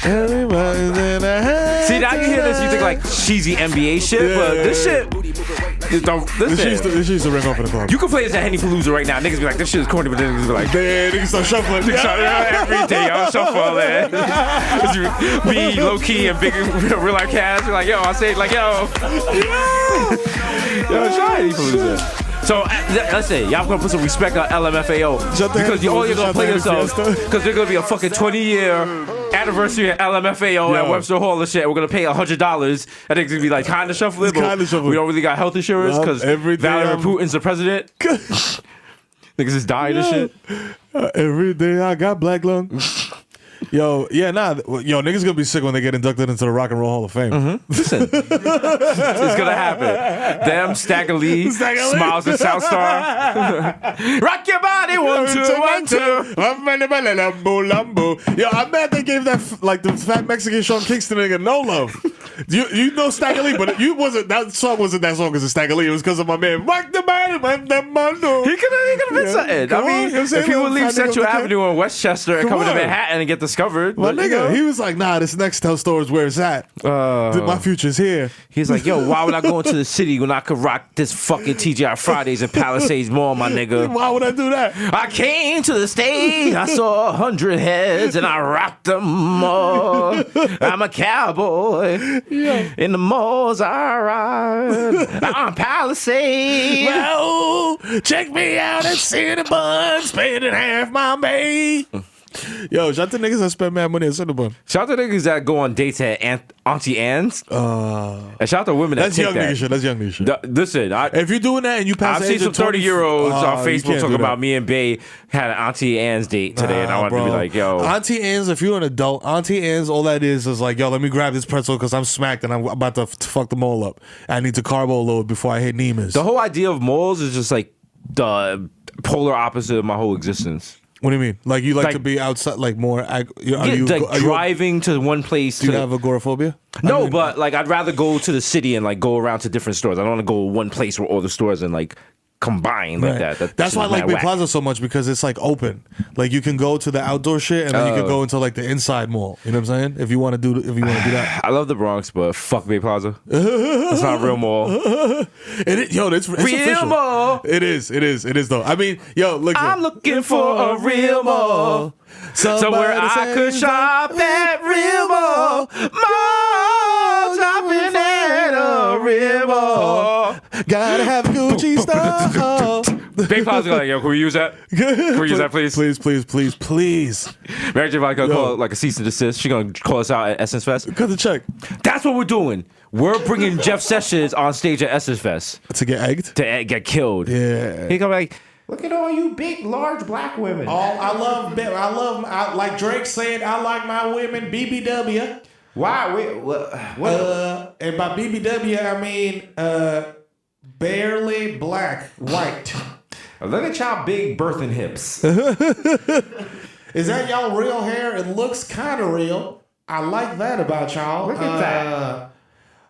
Everybody's in the head. See, now you hear this, you think like cheesy NBA shit, but this shit. This shit used to ring off in the club. You can play this at Henny Palooza right now. Niggas be like, this shit is corny, but then niggas be like, man, niggas start shuffling. Every day, y'all shuffling. Me, low key, and big real life cast. We're like, yo, I say, like, yo, try Henny Palooza. So let's say y'all gonna put some respect on LMFAO because you're gonna play yourselves because there's gonna be a fucking 20-year anniversary at LMFAO at Webster Hall and shit. We're gonna pay $100. I think it's gonna be like kind of shuffling, but we don't really got health insurance because Vladimir Putin's the president. Niggas is dying and shit. Every day I got black lung. Yo, niggas gonna be sick when they get inducted into the Rock and Roll Hall of Fame. Mm-hmm. Listen, it's gonna happen. Them, Stagger Lee, Smiles and South Star. Rock your body, 1, 2, 1, 2. Yo, I'm mad they gave that like the fat Mexican Sean Kingston nigga no love. You know Stagger Lee, but that song wasn't that song because of Stagger Lee. It was because of my man. Rock the body, He could have been something. I mean, if he would leave Central Avenue in Westchester and come into Manhattan and get discovered. My nigga, he was like, nah, this Nextel store is where it's at. My future's here. He's like, yo, why would I go into the city when I could rock this fucking TGI Fridays and Palisades Mall, my nigga? Why would I do that? I came to the stage, I saw 100 heads, and I rocked them all. I'm a cowboy. Yeah. In the malls I ride. I'm Palisades. Well, check me out at City Buns, spending half my pay. Yo, shout out to niggas that spend mad money at Cinnabon. Shout out to niggas that go on dates at Auntie Anne's. And shout out to women that That's take young that. nigga shit. That's young nigga shit. Listen, If you're doing that and you pass I've the seen age some of 20, 30-year-olds on you Facebook can't talking do that. about me and Bae had an Auntie Anne's date today, and I wanted to be like, yo. Auntie Anne's, if you're an adult, Auntie Anne's, all that is like, yo, let me grab this pretzel because I'm smacked and I'm about to fuck the mole up. I need to carbo load before I hit Neiman's. The whole idea of moles is just like the polar opposite of my whole existence. What do you mean? Like you like to be outside, like more? Driving to one place. Do you have agoraphobia? No, but like I'd rather go to the city and like go around to different stores. I don't want to go one place where all the stores and like combine like that. That's why I like Bay Plaza so much because it's like open. Like you can go to the outdoor shit and then you can go into like the inside mall. You know what I'm saying? If you want to do that. I love the Bronx, but fuck Bay Plaza. It's not a real mall. It's real official. Mall. It is though. I mean, yo, look. I'm looking for a real mall. Somewhere I could shop at real mall. Mall shopping at a real mall. Gotta have Gucci stuff. Bay Plaza, like, yo, can we use that? Can we use that, please? Please. Mary J. Blige gonna call it like a cease and desist. She gonna call us out at Essence Fest. Cut the check. That's what we're doing. We're bringing Jeff Sessions on stage at Essence Fest To get egged? to get killed. Yeah. He come like, look at all you big, large black women. I love, like Drake said, I like my women BBW. Why? What? And by BBW, I mean barely black, white. Look at y'all big birthing hips. Is that y'all real hair? It looks kind of real. I like that about y'all. Look at that.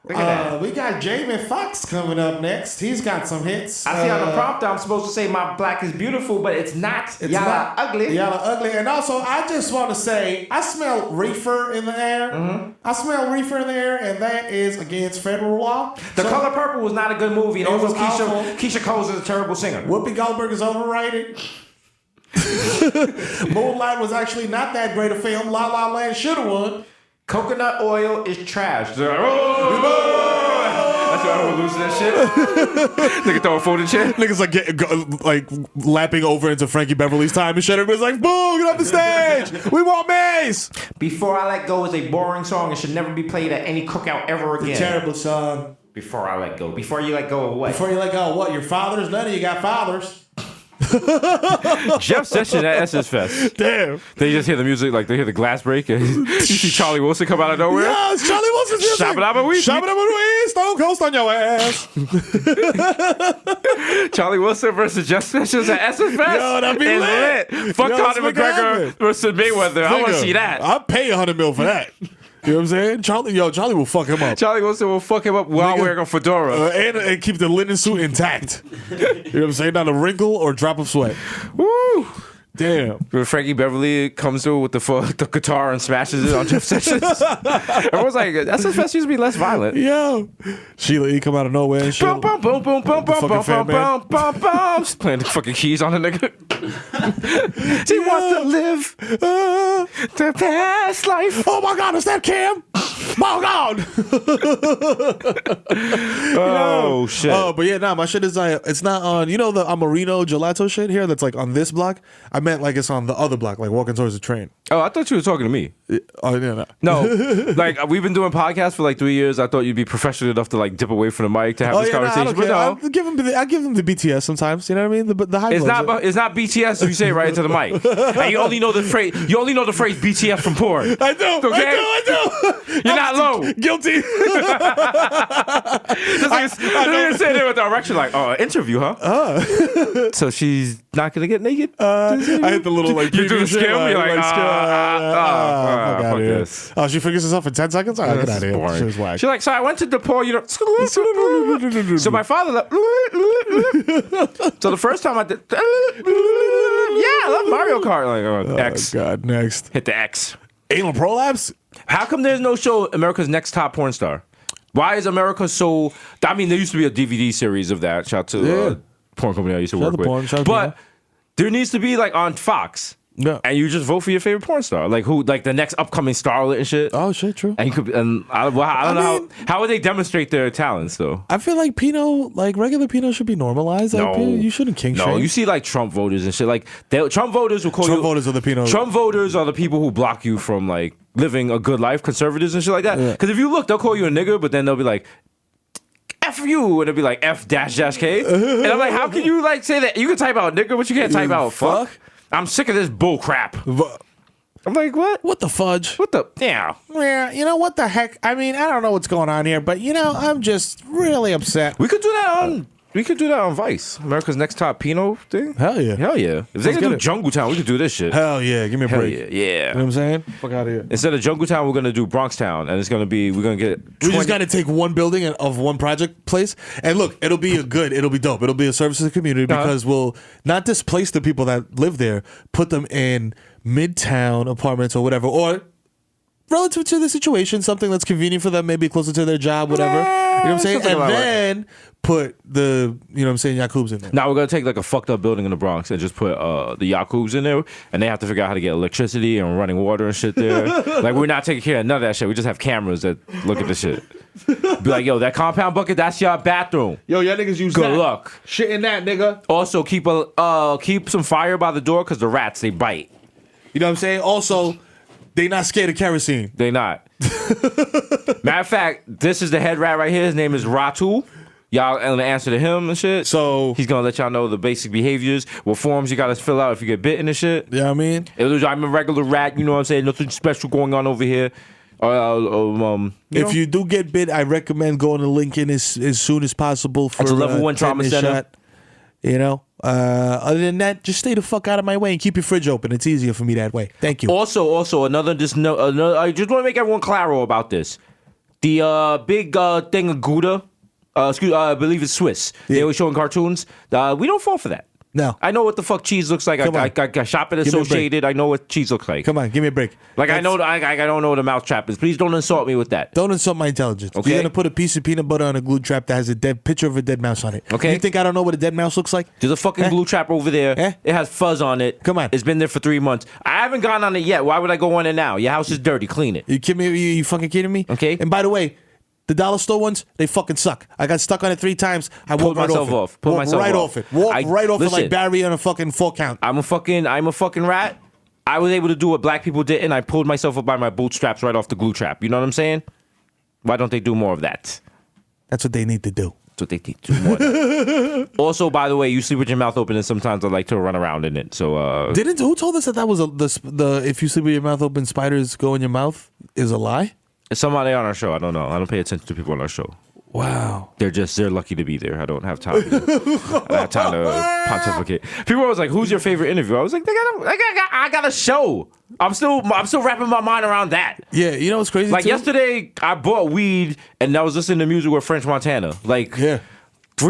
Look at that. We got Jamie Foxx coming up next. He's got some hits. I see on the prompt I'm supposed to say my black is beautiful, but it's not. Y'all are ugly. Y'all are ugly. And also, I just want to say, I smell reefer in the air. Mm-hmm. I smell reefer in the air, and that is against federal law. The Color Purple was not a good movie. And It also was awful. Keisha Cole's is a terrible singer. Whoopi Goldberg is overrated. Moonlight was actually not that great a film. La La Land should have won. Coconut oil is trash. That's why I would lose that shit. Nigga throw a folded chair. Niggas like lapping over into Frankie Beverly's time and shit. Everybody's like, boo, get off the stage. We want Maze. Before I Let Go is a boring song and should never be played at any cookout ever again. Terrible song. Before I Let Go. Before you let go of what? Before you let go of what? Your fathers? None of you got fathers. Jeff Sessions at Essence Fest. Damn. They just hear the music, like they hear the glass break, and you see Charlie Wilson come out of nowhere. Yeah, it's Charlie Wilson's music. Shabba-dabba-wee. Shabba-dabba-wee. Stone Coast on your ass. Charlie Wilson versus Jeff Sessions at Essence Fest. Yo, that'd be lit. Fuck Yo, Conor let's make it McGregor happen. versus Mayweather. I want to see that. I'll pay $100 million for that. You know what I'm saying? Charlie will fuck him up. Charlie Wilson will fuck him up while Nigga. wearing a fedora. And keep the linen suit intact. You know what I'm saying? Not a wrinkle or drop of sweat. Woo! Damn. When Frankie Beverly comes through with the guitar and smashes it on Jeff Sessions. Everyone's like, Essence Fest used to be less violent. Yo. Sheila E. come out of nowhere and shit. Boom, boom, boom, boom, boom, boom, fucking boom, fat boom, man. boom, boom, boom. She's playing the fucking keys on the nigga. She wants to live the past life. Oh my God, is that Cam? Oh God. Oh, shit. Oh, but yeah, nah, my shit is it's not on, you know, the Amarino gelato shit here that's like on this block? I meant like it's on the other block, like walking towards the train. Oh, I thought you were talking to me. Oh, yeah, no. No, like we've been doing podcasts for like 3 years. I thought you'd be professional enough to like dip away from the mic to have this conversation. I But no, I give him the BTS sometimes. You know what I mean? The high it's blows. not BTS if you say it right into the mic. And you only know the phrase BTS from porn. I do. Okay? I do. You're not low. Guilty. This nigga said it with the erection like, interview, huh? So she's not gonna get naked? I hit the little like You do the preview shit, skim, you're like, fuck fuck outta here. this. Oh, she figures this out in 10 seconds? All right, get This out is of here. boring. She was whack. She's like, so I went to DePaul, So my father so the first time I did I love Mario Kart. Like, X. Oh, God, next. Hit the X. Anal prolapse? How come there's no show America's Next Top Porn Star? Why is America so... I mean, there used to be a DVD series of that. Shout out to porn company I used to work out to porn, with. shout out to But there needs to be, like, on Fox, Yeah. And you just vote for your favorite porn star, like who, like the next upcoming starlet and shit. Oh shit, true. And you could, and I don't know how would they demonstrate their talents though. I feel like Pinot, like regular Pinot, should be normalized. No, you shouldn't king shame. No, you see like Trump voters and shit. Like Trump voters will call Trump voters are the Pinot. Trump voters are the people who block you from like living a good life. Conservatives and shit like that. Because if you look, they'll call you a nigger, but then they'll be like, F you, and it'll be like F dash K. And I'm like, how can you like say that? You can type out nigger, but you can't type out fuck. I'm sick of this bull crap. I'm like, what? What the fudge? What the? Yeah. Yeah, you know what the heck? I mean, I don't know what's going on here, but you know, I'm just really upset. We could do that on Vice. America's Next Top Pinot thing. Hell yeah. Hell yeah. If they could do Jungle Town, we could do this shit. Hell yeah. Give me a break. Yeah. You know what I'm saying? Fuck out of here. Instead of Jungle Town, we're gonna do Bronx Town, and we're gonna get. We just got to take one building of one project place, and look, it'll be dope. It'll be a service to the community because we'll not displace the people that live there, put them in midtown apartments or whatever, or relative to the situation, something that's convenient for them, maybe closer to their job, whatever. You know what I'm saying? And then put the, you know what I'm saying, Yakubs in there. Now we're gonna take like a fucked up building in the Bronx and just put the Yakubs in there, and they have to figure out how to get electricity and running water and shit there. Like we're not taking care of none of that shit. We just have cameras that look at the shit. Be like, yo, that compound bucket, that's your bathroom. Yo, y'all niggas use Good luck. Shit in that, nigga. Also, keep some fire by the door because the rats, they bite. You know what I'm saying? Also, they not scared of kerosene. They not. Matter of fact, this is the head rat right here. His name is Ratu. Y'all gonna answer to him and shit. So he's gonna let y'all know the basic behaviors, what forms you gotta fill out if you get bitten and shit. You know what I mean? I'm a regular rat. You know what I'm saying? Nothing special going on over here. If you do get bit, I recommend going to Lincoln as soon as possible for a level 1 trauma center. Shot. You know, other than that, just stay the fuck out of my way and keep your fridge open. It's easier for me that way. Thank you. Also, another. I just want to make everyone claro about this. The big thing of Gouda, I believe it's Swiss. Yeah. They were showing cartoons. We don't fall for that. No. I know what the fuck cheese looks like. I shop at Associated. I know what cheese looks like. Come on, give me a break. Like I don't know what a mousetrap is. Please don't insult me with that. Don't insult my intelligence. Okay? You're gonna put a piece of peanut butter on a glue trap that has a dead picture of a dead mouse on it. Okay. You think I don't know what a dead mouse looks like? There's a fucking glue trap over there. It has fuzz on it. Come on. It's been there for 3 months. I haven't gone on it yet. Why would I go on it now? Your house is dirty. Clean it. You kidding me? You fucking kidding me? Okay. And by the way, the dollar store ones, they fucking suck. I got stuck on it 3 times. I pulled myself off. Walked right off it. Walked right off it like Barry on a fucking 4 count. I'm a fucking rat. I was able to do what black people did, and I pulled myself up by my bootstraps right off the glue trap. You know what I'm saying? Why don't they do more of that? That's what they need to do. That's what they need to do more. Also, by the way, you sleep with your mouth open, and sometimes I like to run around in it. So, who told us that was the if you sleep with your mouth open, spiders go in your mouth is a lie? It's somebody on our show. I don't know. I don't pay attention to people on our show. Wow. They're lucky to be there. I don't have time. I don't have time to pontificate. People were like, "Who's your favorite interview?" I was like, I got a show. I'm still wrapping my mind around that. Yeah, you know what's crazy? Like yesterday, I bought weed and I was listening to music with French Montana. Like 3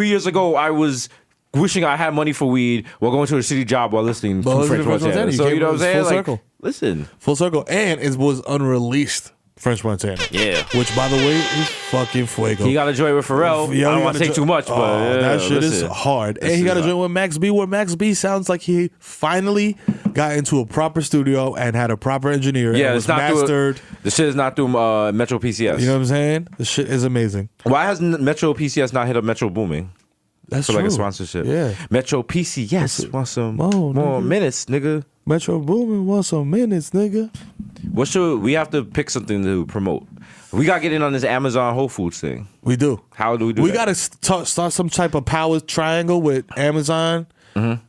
years ago, I was wishing I had money for weed while going to a shitty job while listening to French Montana. So you know what I'm saying? Full circle. Listen, full circle, and it was unreleased. French Montana. Yeah. Which, by the way, is fucking fuego. He got a joint with Pharrell. I don't want to take too much, but that shit is hard. And he got a joint with Max B, where Max B sounds like he finally got into a proper studio and had a proper engineer. Yeah, and was mastered. The shit is not through Metro PCS. You know what I'm saying? The shit is amazing. Why has Metro PCS not hit up Metro Booming? That's for true. Like a sponsorship. Yeah. Metro PCS wants some more minutes, nigga. Metro Booming wants some minutes, nigga. We have to pick something to promote. We got to get in on this Amazon Whole Foods thing. We do. How do we do that? We got to start some type of power triangle with Amazon,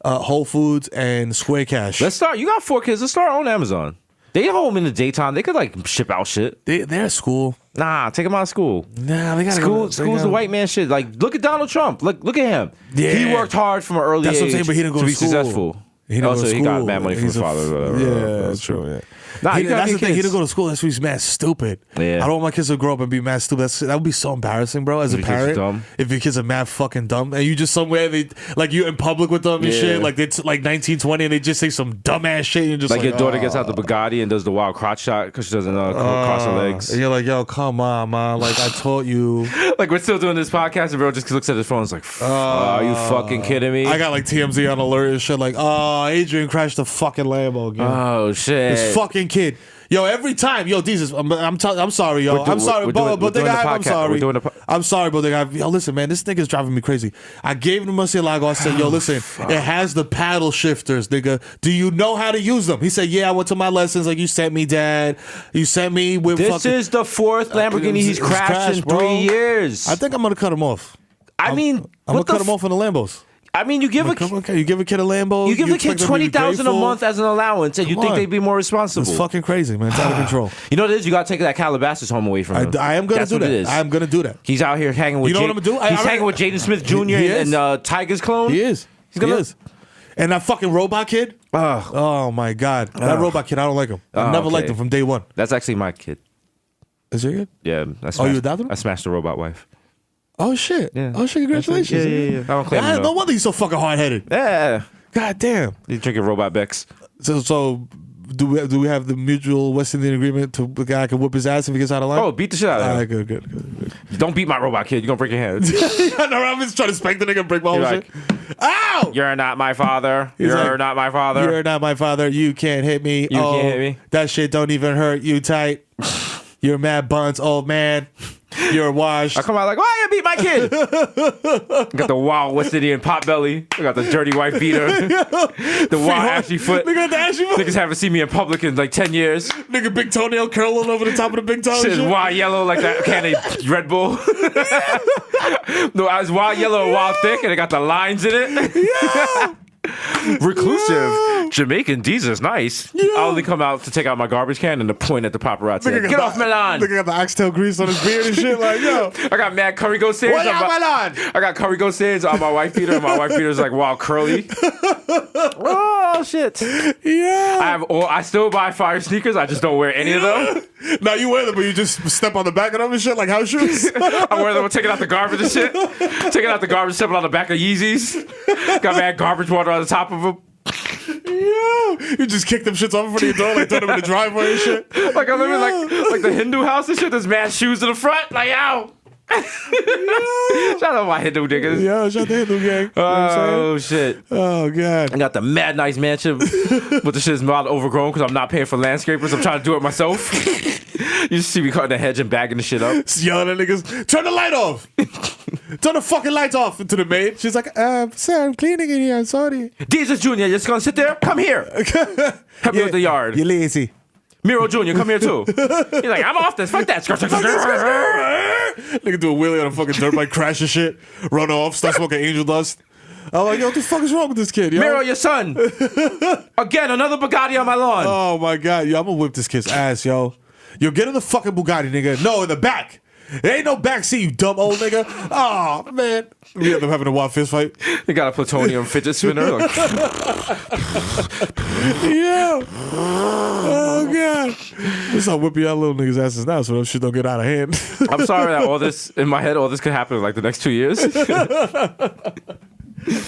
Whole Foods, and Square Cash. Let's start. You got 4 kids. Let's start on Amazon. They home in the daytime. They could like ship out shit. They're at school. Nah, take them out of school. Nah, they got school's the white man shit. Like, look at Donald Trump. Look at him. Yeah. He worked hard from an early age. That's what I'm saying, but he didn't go to be school. successful. He got mad money from his father. Yeah, that's true. Yeah. Nah, you gotta that's be the thing. He kids. didn't go to school. That's why he's mad stupid. Yeah. I don't want my kids to grow up and be mad stupid. That would be so embarrassing, bro. As a If your kids are parent, dumb. if your kids are mad fucking dumb, and you just somewhere like you in public with them and Yeah. shit, like it's like 1920, and they just say some dumbass shit, and you're just Like your daughter "Oh." gets out the Bugatti and does the wild crotch shot because she doesn't cross her legs. And you're like, yo, come on, man. Like I taught you. Like we're still doing this podcast and bro just looks at his phone and is like, are you fucking kidding me? I got like TMZ on alert and shit. Like, oh, Adrian crashed the fucking Lambo again. Oh shit. This fucking kid. Yo, every time, yo, Jesus, I'm sorry, yo. I'm sorry, but I'm sorry. I'm sorry, but yo, listen, man, this nigga's driving me crazy. I gave him the Murcielago. I said, yo, listen, it has the paddle shifters, nigga. Do you know how to use them? He said, yeah, I went to my lessons. Like you sent me, Dad. You sent me with. This is the fourth Lamborghini he's crashed in 3 years. I think I'm gonna cut him off. I mean, I'm gonna cut him off on the Lambos. I mean, you give a you give a kid a Lambo. you give the kid expect them to be $20,000 a grateful? month as an allowance, and you Come think on. they'd be more responsible. It's fucking crazy, man. It's out of control. You know what it is? You got to take that Calabasas home away from him. I am gonna That's do what it that. is. I'm gonna do that. He's out here hanging with. You know what I'm gonna do? He's hanging with Jaden Smith Jr. He is. and Tiger's clone. He is. He's gonna. He is. And that fucking robot kid. Oh my god, that robot kid. I don't like him. I never liked him from day one. That's actually my kid. Is your kid? Yeah. You adopted him? I smashed the robot wife. Oh shit. Yeah. Oh shit. Congratulations. Yeah. I don't claim it, No though. wonder he's so fucking hard headed. Yeah. God damn. He's drinking robot Becks. So do we have the mutual West Indian agreement to the guy can whip his ass if he gets out of line? Oh, beat the shit out of him. All right, good. Don't beat my robot kid. You're going to break your hand. I know, I'm just trying to spank the nigga and break my whole You're shit. Ow! You're not my father. He's You're like, not my father. You're not my father. You can't hit me. You can't hit me. That shit don't even hurt you tight. You're mad buns, old man. You're washed. I come out like, why you beat my kid? Got the wild West Indian pot belly. I got the dirty white beater. The wild ashy foot. Nigga got the ashy foot. Niggas haven't seen me in public in like 10 years. Nigga big toenail curling over the top of the big toe. Shit is wild yellow like that can of Red Bull. No, I was wild yellow and wild thick and it got the lines in it. Yeah. Reclusive Jamaican Desus, nice. I only come out to take out my garbage can and to point at the paparazzi. Nigga Get got off Milan. Nigga got the oxtail grease on his beard and shit. Like, yo. I got mad curry goat sands. What up, Milan? I got curry goat sands on my white beater. And my white beater's like wild curly. Oh shit! Yeah. I still buy fire sneakers. I just don't wear any of them. Now you wear them, but you just step on the back of them and shit like house shoes. I wear them. Taking out the garbage and shit. Taking out the garbage, stepping on the back of Yeezys. Got mad garbage water on the top of them. Yeah. You just kick them shits off in front of your door, like throw them in the driveway and shit. Like I live in like the Hindu house and shit. There's mad shoes in the front. Like ow. Shout out my Hindu niggas. Yo, shout out to Hindu gang. You know what I'm Oh saying? shit. Oh god. I got the mad nice mansion, but the shit is not overgrown because I'm not paying for landscapers. I'm trying to do it myself. You just see me cutting the hedge and bagging the shit up. Yelling at niggas, turn the light off. Turn the fucking lights off to the maid. She's like, sir, I'm cleaning in here. I'm sorry. Desus Jr., just gonna sit there? Come here. Help me with the yard. You're lazy. Mero Jr., come here too. He's like, I'm off this. Fuck that. Nigga do a wheelie on a fucking dirt bike, crash and shit, run off, start smoking angel dust. I'm like, yo, what the fuck is wrong with this kid, yo? Mero, your son. Again, another Bugatti on my lawn. Oh my god, yo, I'm gonna whip this kid's ass, yo. Yo, get in the fucking Bugatti, nigga. No, in the back. There ain't no back seat, you dumb old nigga. Oh, man. We end up having a wild fist fight. They got a plutonium fidget spinner. Like, Yeah. Oh, God. This how whipping y'all little niggas' asses now so those shit don't get out of hand. I'm sorry that all this, in my head, all this could happen in like the next 2 years.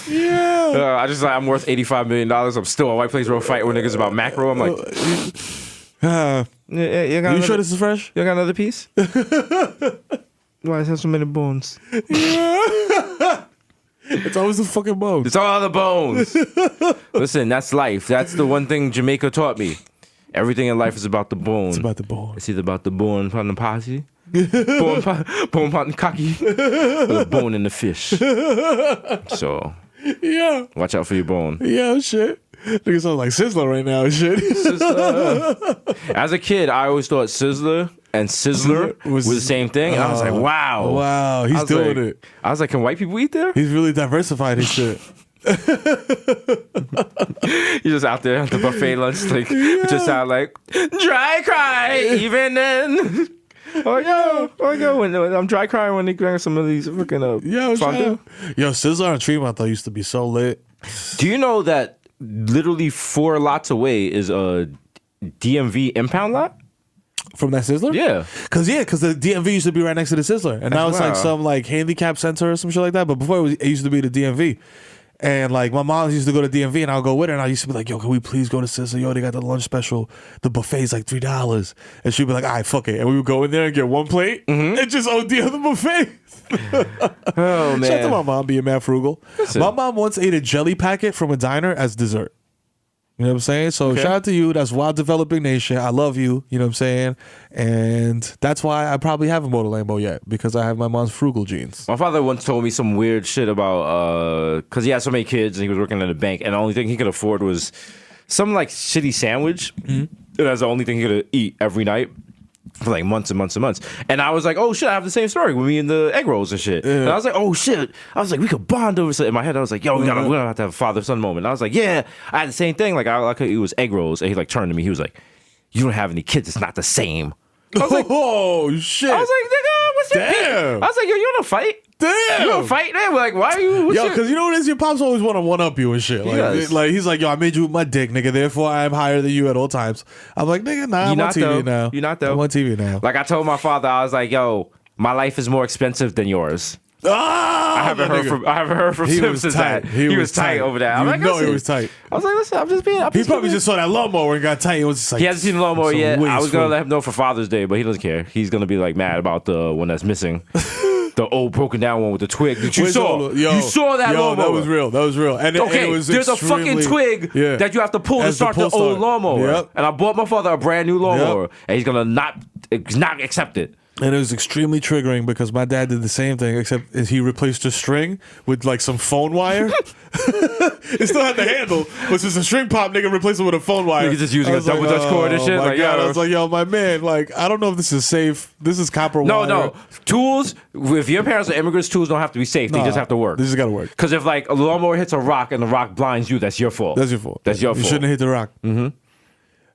Yeah. I just like, I'm worth $85 million. I'm still a White Place Road fighting with niggas about macro. I'm like, You sure this is fresh? You got another piece? Why is there so many bones? Yeah. It's always the fucking bones. It's all the bones. Listen, that's life. That's the one thing Jamaica taught me. Everything in life is about the bone. It's about the bone. It's either about the bone upon the posse, bone upon the cocky, or the bone in the fish. So, Yeah. watch out for your bone. Yeah, shit. Nigga sound like Sizzler right now and shit. As a kid, I always thought Sizzler and Sizzler was the same thing. And I was like, wow. Wow, he's doing it. I was like, can white people eat there? He's really diversified his shit. You're just out there at the buffet lunch, like, just out like, dry cry, even then. Oh yo, when I'm dry crying when they grab some of these freaking fondue. Yo, Sizzler on Tremont though used to be so lit. Do you know that literally 4 lots away is DMV impound lot? From that Sizzler? Yeah. Because the DMV used to be right next to the Sizzler. And now it's like some like handicap center or some shit like that. But before it used to be the DMV. And like my mom used to go to DMV and I'll go with her and I used to be like, yo, can we please go to Sizzler? Yo, they got the lunch special. The buffet's like $3. And she'd be like, all right, fuck it. And we would go in there and get one plate and just OD on the buffet. Oh, man. Shout out to my mom being mad frugal. Listen. My mom once ate a jelly packet from a diner as dessert. You know what I'm saying? So shout out to you. That's Wild Developing Nation. I love you. You know what I'm saying? And that's why I probably haven't bought a Lambo yet, because I have my mom's frugal genes. My father once told me some weird shit about, because he had so many kids and he was working at a bank, and the only thing he could afford was some like shitty sandwich. And that's the only thing he could eat every night for like months and months and months. And I was like, oh shit, I have the same story with me and the egg rolls and shit. And I was like, oh shit. I was like, we could bond over something. In my head, I was like, yo, we're gonna have to have a father-son moment. And I was like, yeah, I had the same thing. Like, I could eat was egg rolls. And he like turned to me. He was like, you don't have any kids. It's not the same. I was like, oh shit. I was like, nigga, what's your beef? I was like, yo, you want to fight? Damn. You want to fight? Then? Like, why are you? Yo, because you know what it is? Your pops always want to one-up you and shit. Like he's like, yo, I made you with my dick, nigga. Therefore, I am higher than you at all times. I'm like, nigga, nah, I'm on TV now. You're not though. I'm on TV now. Like I told my father, I was like, yo, my life is more expensive than yours. I haven't heard from Sim since that. He was tight over that. I'm like, he was tight. I was like, listen, I'm just being. He probably just saw that lawnmower and got tight. It was just like, he hasn't seen the lawnmower yet. I was gonna let him know for Father's Day, but he doesn't care. He's gonna be like mad about the one that's missing. The old broken down one with the twig that you saw. You saw that lawnmower. That was real. That was real. And okay, it was there's a fucking twig that you have to pull to start the old lawnmower. Yep. And I bought my father a brand new lawnmower, and he's gonna not accept it. And it was extremely triggering because my dad did the same thing, except he replaced the string with like some phone wire. It still had the handle, but since a string pop, nigga replaced it with a phone wire. He's just using a double Dutch cord and shit. My like, God. I was like, yo, my man, like, I don't know if this is safe. This is copper wire. No. Tools, if your parents are immigrants, tools don't have to be safe. They just have to work. This has got to work. Because if like a lawnmower hits a rock and the rock blinds you, that's your fault. That's your fault. That's your fault. You shouldn't have hit the rock. Mm-hmm.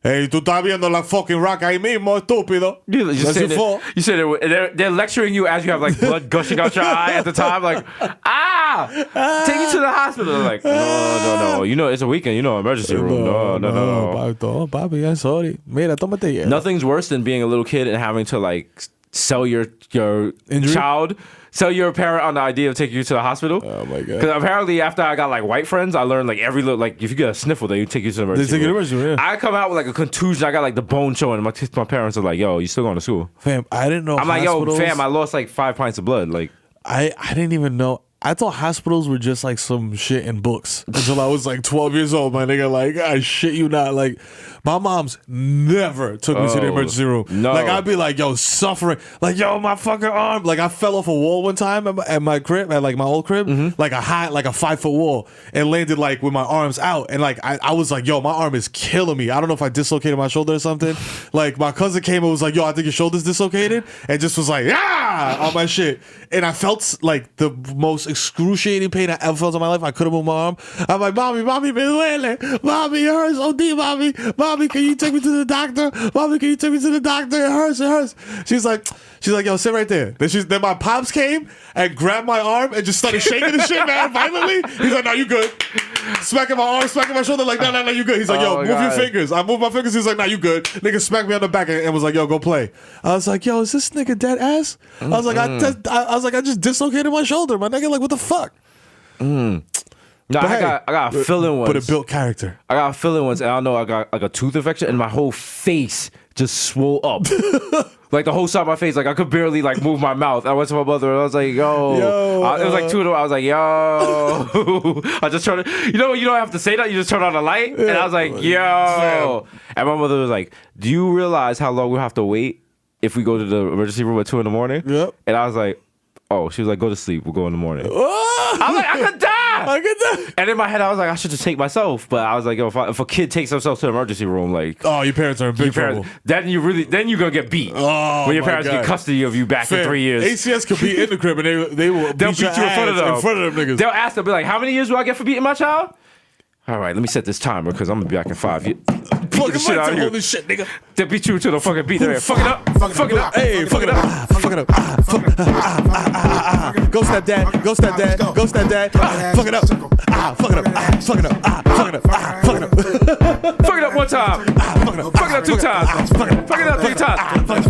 Hey, tú estás viendo la fucking rock ahí mismo, estúpido. That's your fault. You said they're lecturing you as you have like blood gushing out your eye at the time, like, take you to the hospital. They're like, no. You know, it's a weekend. You know, emergency room. No. Papi, I'm sorry. Mira, tómate hielo. Nothing's worse than being a little kid and having to like sell your injury? Child. Sell your parent on the idea of taking you to the hospital. Oh my God! Because apparently after I got like white friends, I learned like every little if you get a sniffle, they take you to the emergency room. I come out with like a contusion. I got like the bone showing. My parents are like, "Yo, you still going to school?" Fam, I didn't know. I'm like, "Yo, fam, I lost like 5 pints of blood." Like, I didn't even know. I thought hospitals were just like some shit in books until I was like 12 years old, my nigga. Like, I shit you not. Like, my mom's never took me to the emergency room. No. Like, I'd be like, yo, suffering. Like, yo, my fucking arm. Like, I fell off a wall one time at my crib, at like my old crib, like a 5-foot wall, and landed like with my arms out. And like, I was like, yo, my arm is killing me. I don't know if I dislocated my shoulder or something. Like, my cousin came and was like, yo, I think your shoulder's dislocated. And just was like, on my shit. And I felt like the most excruciating pain I ever felt in my life. I couldn't move my arm. I'm like, mommy, me duele. Mommy, it hurts. OD, mommy, can you take me to the doctor? Mommy, can you take me to the doctor? It hurts. She's like, yo, sit right there. Then my pops came and grabbed my arm and just started shaking the shit, man, violently. He's like, no, you good. Smacking my arm, smacking my shoulder, like, no, you good. He's like, yo, move your fingers. I moved my fingers. He's like, nah, you good. Nigga smacked me on the back and was like, yo, go play. I was like, yo, is this nigga dead ass? I was like, I just dislocated my shoulder, my nigga. Like, what the fuck? No, I got a feeling once. But it built character. I got a feeling once, and I know I got like a tooth infection, and my whole face just swole up. Like the whole side of my face, like I could barely like move my mouth. I went to my mother and I was like, yo. It was like 2 of them. I was like, yo. I just turned you don't have to say that. You just turn on the light. And I was like, yo. And my mother was like, do you realize how long we have to wait if we go to the emergency room at 2 a.m? Yep. And I was like, oh, she was like, go to sleep. We'll go in the morning. I was like, I could die. And in my head, I was like, I should just take myself. But I was like, yo, if a kid takes themselves to the emergency room, like, oh, your parents are in big trouble. Then you're gonna get beat. When your parents get custody of you back in 3 years. ACS could be in the crib and they'll beat you in front of them niggas. They'll ask them, be like, how many years do I get for beating my child? All right, let me set this timer because I'm gonna be back in 5 years. Fucking shit out of here. hold this shit, nigga. They beat you to the fucking beat there. Fuck it up. Fuck it up. Hey, fuck it up. Fuck it up. Go step dad. Go step dad. Go step dad. Fuck it up. Fuck it up. Fuck it up. Fuck it up. Fuck it up. Fuck it up 1 time. Fuck it up 2 times. Fuck it up 3 times.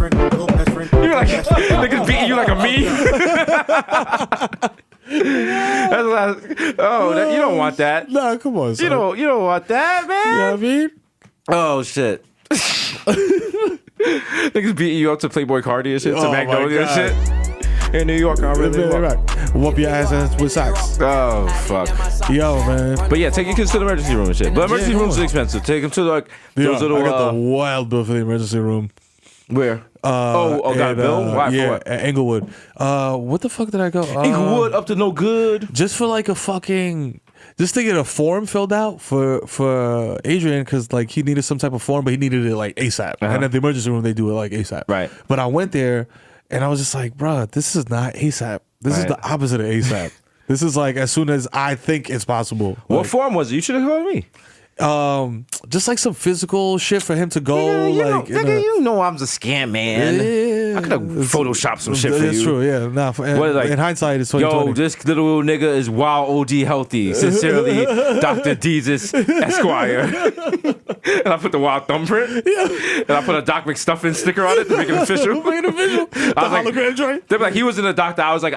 You're like niggas beating you like a me. That's a lot. You don't want that. Nah, come on, son. You don't want that, man. You know what I mean? Oh shit. Niggas beating you up to Playboy Cardi and shit, to Magnolia and shit. In New York, I really right. Whoop your ass with socks. Oh fuck. Yo, man. But yeah, take your kids to the emergency room and shit. But emergency rooms are expensive. Take them to like those little. I got the wild bill for the emergency room. Where? Got a bill? Why? Yeah, for what? at Englewood. What the fuck did I go? Inglewood up to no good. Just for like just to get a form filled out for Adrian, because like he needed some type of form, but he needed it like ASAP. And at the emergency room, they do it like ASAP. Right. But I went there and I was just like, bruh, this is not ASAP. This is the opposite of ASAP. This is like as soon as I think it's possible. What like, form was it? You should have called me. Just like some physical shit for him to go. You like, know I'm the scam man. Yeah. I could have photoshopped some shit for you. That's true. Yeah. Nah. In hindsight, it's 2020. Yo, this little nigga is wild OD healthy. Sincerely, Dr. Desus Esquire. And I put the wild thumbprint. Yeah. And I put a Doc McStuffin sticker on it to make it official. Make it official. The hologram joint. They're like, he was in a doctor. I was like,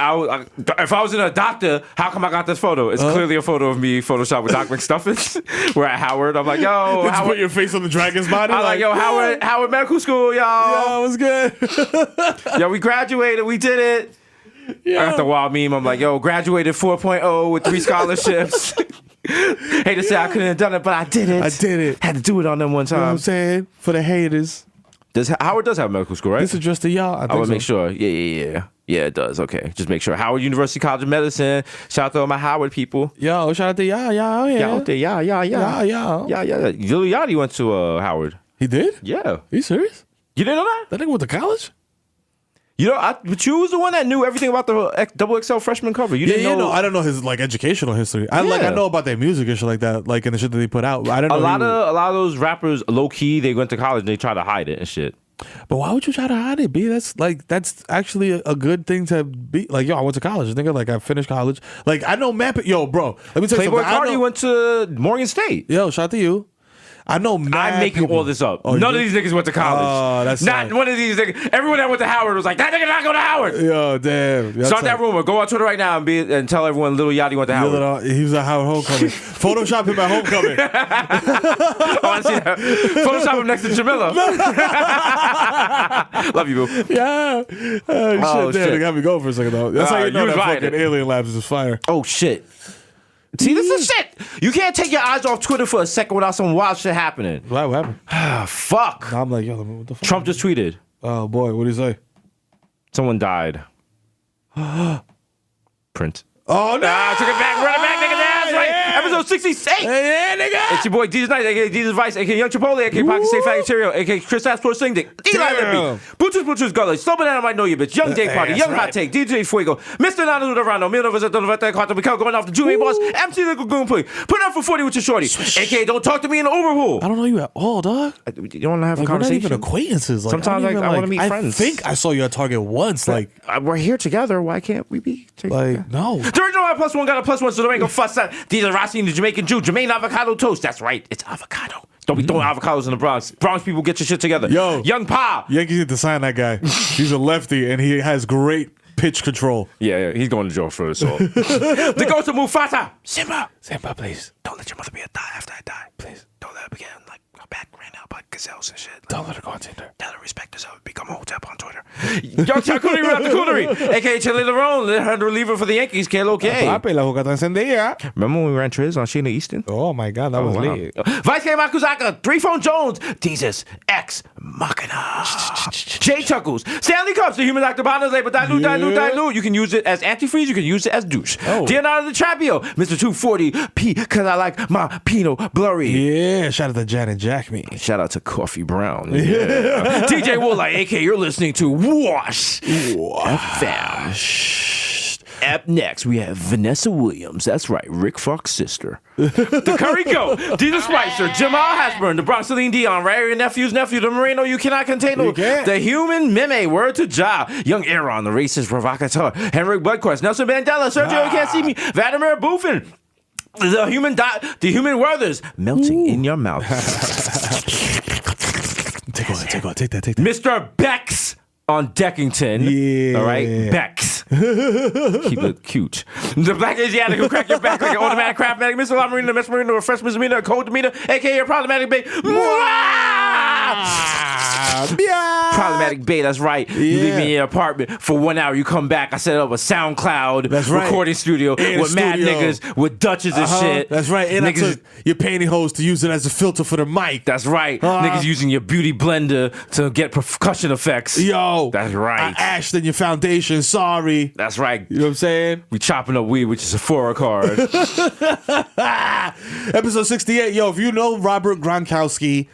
if I was in a doctor, how come I got this photo? It's clearly a photo of me photoshopped with Doc McStuffin. We're at Howard. I'm like, yo, Howard. Put your face on the dragon's body. I'm like, yo, Howard Medical School, y'all. Yo, it was good. Yo, we graduated. We did it. Yeah. I got the wild meme. I'm like, yo, graduated 4.0 with 3 scholarships. Hate to say I couldn't have done it, but I did it. Had to do it on them one time. You know what I'm saying? For the haters. Howard does have a medical school, right? This addressed to y'all. I would make sure. Yeah. Yeah, it does. Okay. Just make sure. Howard University College of Medicine. Shout out to all my Howard people. Yo, shout out to y'all. Yeah. Y'all out there. Yeah. Lil Yachty went to Howard. He did? Yeah. Are you serious? You didn't know that? That nigga went to college? You know, but you was the one that knew everything about the double XL freshman cover. You didn't know. No, I don't know his like educational history. I know about their music and shit like that, like in the shit that they put out. I don't know. A lot of those rappers, low key, they went to college and they try to hide it and shit. But why would you try to hide it, B? That's actually a good thing to be. Like, yo, I went to college. Nigga, like I finished college. Like I know Yo, bro, let me tell you Playboy something. Cardi went to Morgan State. Yo, shout out to you. I know I'm making all this up. None of these niggas went to college. Oh, that's not sad. one of these niggas. Everyone that went to Howard was like, that nigga not go to Howard. Yo, damn. Start that rumor. Go on Twitter right now and tell everyone Lil Yachty went to Howard. He was at Howard homecoming. Photoshop him at homecoming. I see that. Photoshop him next to Jamila. Love you, boo. Yeah. Oh, shit. Damn, they got me going for a second though. That's how you know that fucking Alien Labs is fire. Oh shit. See, this is shit. You can't take your eyes off Twitter for a second without some wild shit happening. What happened? Fuck. Now I'm like, yo, what the fuck? Trump just tweeted. Oh boy, what did he say? Someone died. Print. Oh no! Took it back. Run it back, nigga. That's right. Episode 68. Yeah, nigga. It's your boy Jesus Knight, aka Jesus Vice, aka Young Chipotle, aka Pocket Safe Fag Material, aka Chris Assport Sling Dick, Eli Lippy, Butchers Gully, Slow Banana Might Know You Bitch, Young Day Party, Young Hot Take, DJ Fuego, Mr. Nano Durano, Meroville, Mikel going off the Juvie Boss, MC Little Goon Play. Put up for 40 with your shorty, aka Don't Talk to Me in the Overhaul. I don't know you at all, dog. You don't have a conversation. We're not even acquaintances. Like, sometimes I want to meet friends. I think I saw you at Target once. Like we're here together. Why can't we be together? Like no. The original +1 got a +1, so there ain't gonna fuss that. These are Rossi and the Jamaican Jew. Jermaine avocado toast. That's right. It's avocado. Don't be throwing avocados in the Bronx. Bronx people, get your shit together. Yo, Young Pa. Yankees need to sign that guy. He's a lefty and he has great pitch control. Yeah, he's going to jail for assault. The ghost of Mufasa. Simba, please. don't let your mother be a die after I die. Please. Don't let her begin like a back right now about gazelles and shit. Don't let her go on Tinder. Tell her respect herself. Become a hotep on Twitter. Young Charcuterie without the coonery. A.K.A. Chile Lerone. Let her reliever for the Yankees. Que La boca está encendida. Remember when we ran Triz on Sheena Easton? Oh my God, that was lit. Vice K. Makuzaka, 3 Phone Jones, Desus, X, Machina, Jay Chuckles, Stanley Cups, the human Dr. Bonner's label, dilute. You can use it as antifreeze, you can use it as douche. Leonardo DiCaprio, Mr. 240, P, cause I like my Pinot Blurry. Yeah, shout out to Janet Jack me. Shout out to Coffee Brown. Yeah. DJ Woolite, AK, you're listening to Wash FM. Up next, we have Vanessa Williams. That's right, Rick Fox's sister. The Curry Goat, Desus Spicer, Jamal Hasburn, the Bronx Celine Dion, Ray Nephew's nephew, the Moreno you cannot contain, the Human Meme, Word to Ja, Young Aaron, the racist provocateur, Henrik Bloodquest, Nelson Mandela, Sergio You Can't See Me, Vladimir Buffin, the Human Werthers, melting in your mouth. Take that. Mr. Bex on Deckington. Yeah. All right, Bex. Keep it cute. The Black Asiatic who crack your back like an automatic craftmatic missile, La Marina, Miss Marina, a fresh misdemeanor, a cold demeanor, aka a problematic bait. Problematic bait, that's right. You leave me in your apartment for 1 hour, you come back, I set up a SoundCloud recording studio with mad niggas with Dutches and shit. That's right. And niggas, I took your pantyhose to use it as a filter for the mic. That's right. Niggas using your beauty blender to get percussion effects. Yo. That's right. I ashed in your foundation. Sorry. That's right. You know what I'm saying? We chopping up weed, which is a Sephora card. Episode 68. Yo, if you know Robert Gronkowski,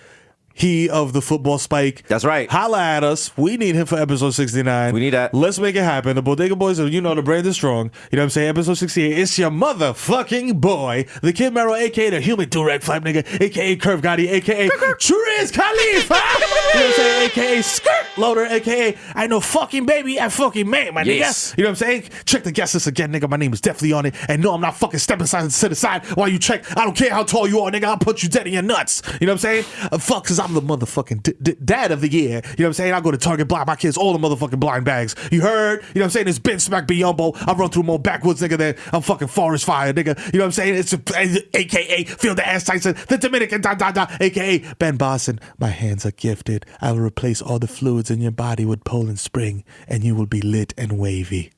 he of the football spike. That's right. Holla at us. We need him for episode 69. We need that. Let's make it happen. The Bodega Boys, you know the brand is strong. You know what I'm saying? Episode 68. It's your motherfucking boy, the Kid Mero, a.k.a. the human do-rag flap nigga, a.k.a. Curve Gotti, a.k.a. Triz Khalifa. You know what I'm saying? A.k.a. Skirt Loader, a.k.a. I know fucking baby and fucking man, my nigga. You know what I'm saying? Check the guest list again, nigga. My name is definitely on it. And no, I'm not fucking stepping aside to the side while you check. I don't care how tall you are, nigga. I'll put you dead in your nuts. You know what I'm saying? Fuck, because I'm the motherfucking dad of the year. You know what I'm saying? I go to Target, buy my kids all the motherfucking blind bags. You heard? You know what I'm saying? It's Ben Smack Biombo. I run through more backwoods, nigga, than I'm fucking Forest Fire, nigga. You know what I'm saying? It's a.k.a. Feel the Ass Tyson, the Dominican, a.k.a. Ben Boston. My hands are gifted. I will replace all the fluids in your body with Poland Spring, and you will be lit and wavy.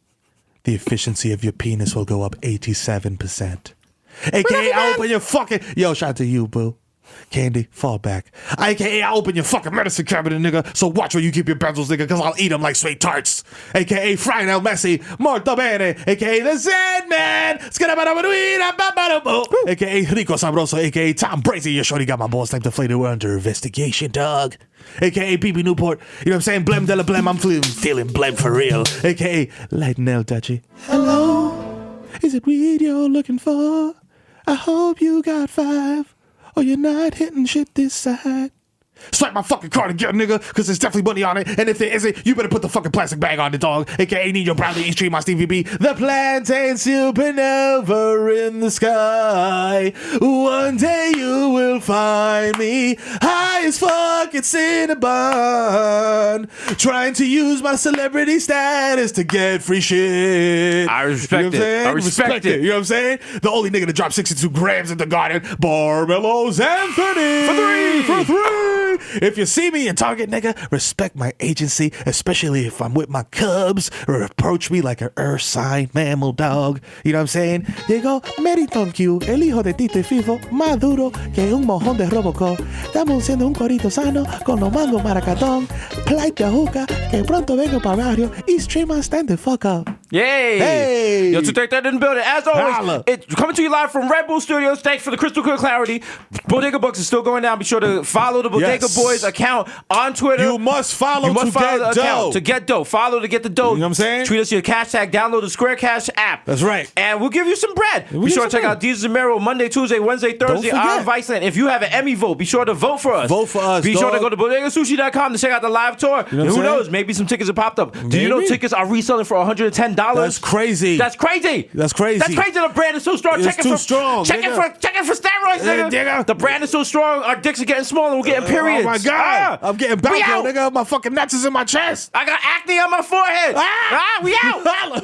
The efficiency of your penis will go up 87%. A.k.a. I open your fucking... Yo, shout out to you, boo. Candy, fall back. A.k.a. I open your fucking medicine cabinet, nigga. So watch where you keep your bezels, nigga, because I'll eat them like sweet tarts. A.k.a. Frying El Messi, Morto Bene. A.k.a. The Zen Man. A.k.a. Rico Sabroso. A.k.a. Tom Brady. Your shorty got my balls time to flay. We're under investigation, dog. A.k.a. BB Newport. You know what I'm saying? Blem de la blem. I'm feeling blem for real. A.k.a. Light Nell Dutchy. Hello. Is it weed you're looking for? I hope you got 5. Or you're not hitting shit this side. Swipe my fucking card again, nigga, because there's definitely money on it. And if there isn't, you better put the fucking plastic bag on it, dog. A.k.a. Need Your Brownie, East Street, my Stevie B. The plantain supernova in the sky. One day you will find me high as fucking Cinnabon, trying to use my celebrity status to get free shit. I respect it. I respect it. You know what I'm saying? The only nigga to drop 62 grams in the garden, Barmelos Anthony. For three. If you see me in Target, nigga, respect my agency, especially if I'm with my cubs, or approach me like an earth sign mammal dog. You know what I'm saying? Llegó Meriton Q, el hijo de Tito y Fifo, más duro que un mojón de Robocop. Estamos haciendo un corito sano con los mangos maracatón. Play de hookah, que pronto vengo para barrio y stream on stand the fuck up. Yay! Hey! Yo, 233 in the building. As always, Holla. it's coming to you live from Red Bull Studios. Thanks for the crystal clear clarity. Bodega Books is still going down. Be sure to follow the Bodega Boys account on Twitter. You must follow to get dough. To get dough. Follow to get the dough. You know what I'm saying? Tweet us your cash tag. Download the Square Cash app. That's right. And we'll give you some bread. Be sure to check out Desus and Mero Monday, Tuesday, Wednesday, Thursday on Viceland. If you have an Emmy vote, be sure to vote for us. Vote for us, Be dog. sure to go to bodegasushi.com to check out the live tour. You know and who what I'm knows? saying? Maybe some tickets have popped up. Do you know Maybe. tickets are reselling for $110? That's crazy. That's crazy. That's crazy. That's crazy. The brand is so strong. It's too strong, Check it for steroids, nigga. nigga. The brand is so strong. Our dicks are getting smaller. We're getting periods. Oh my God. I'm getting We Balco, out. nigga. My fucking nuts is in my chest. I got acne on my forehead. We out. Holla.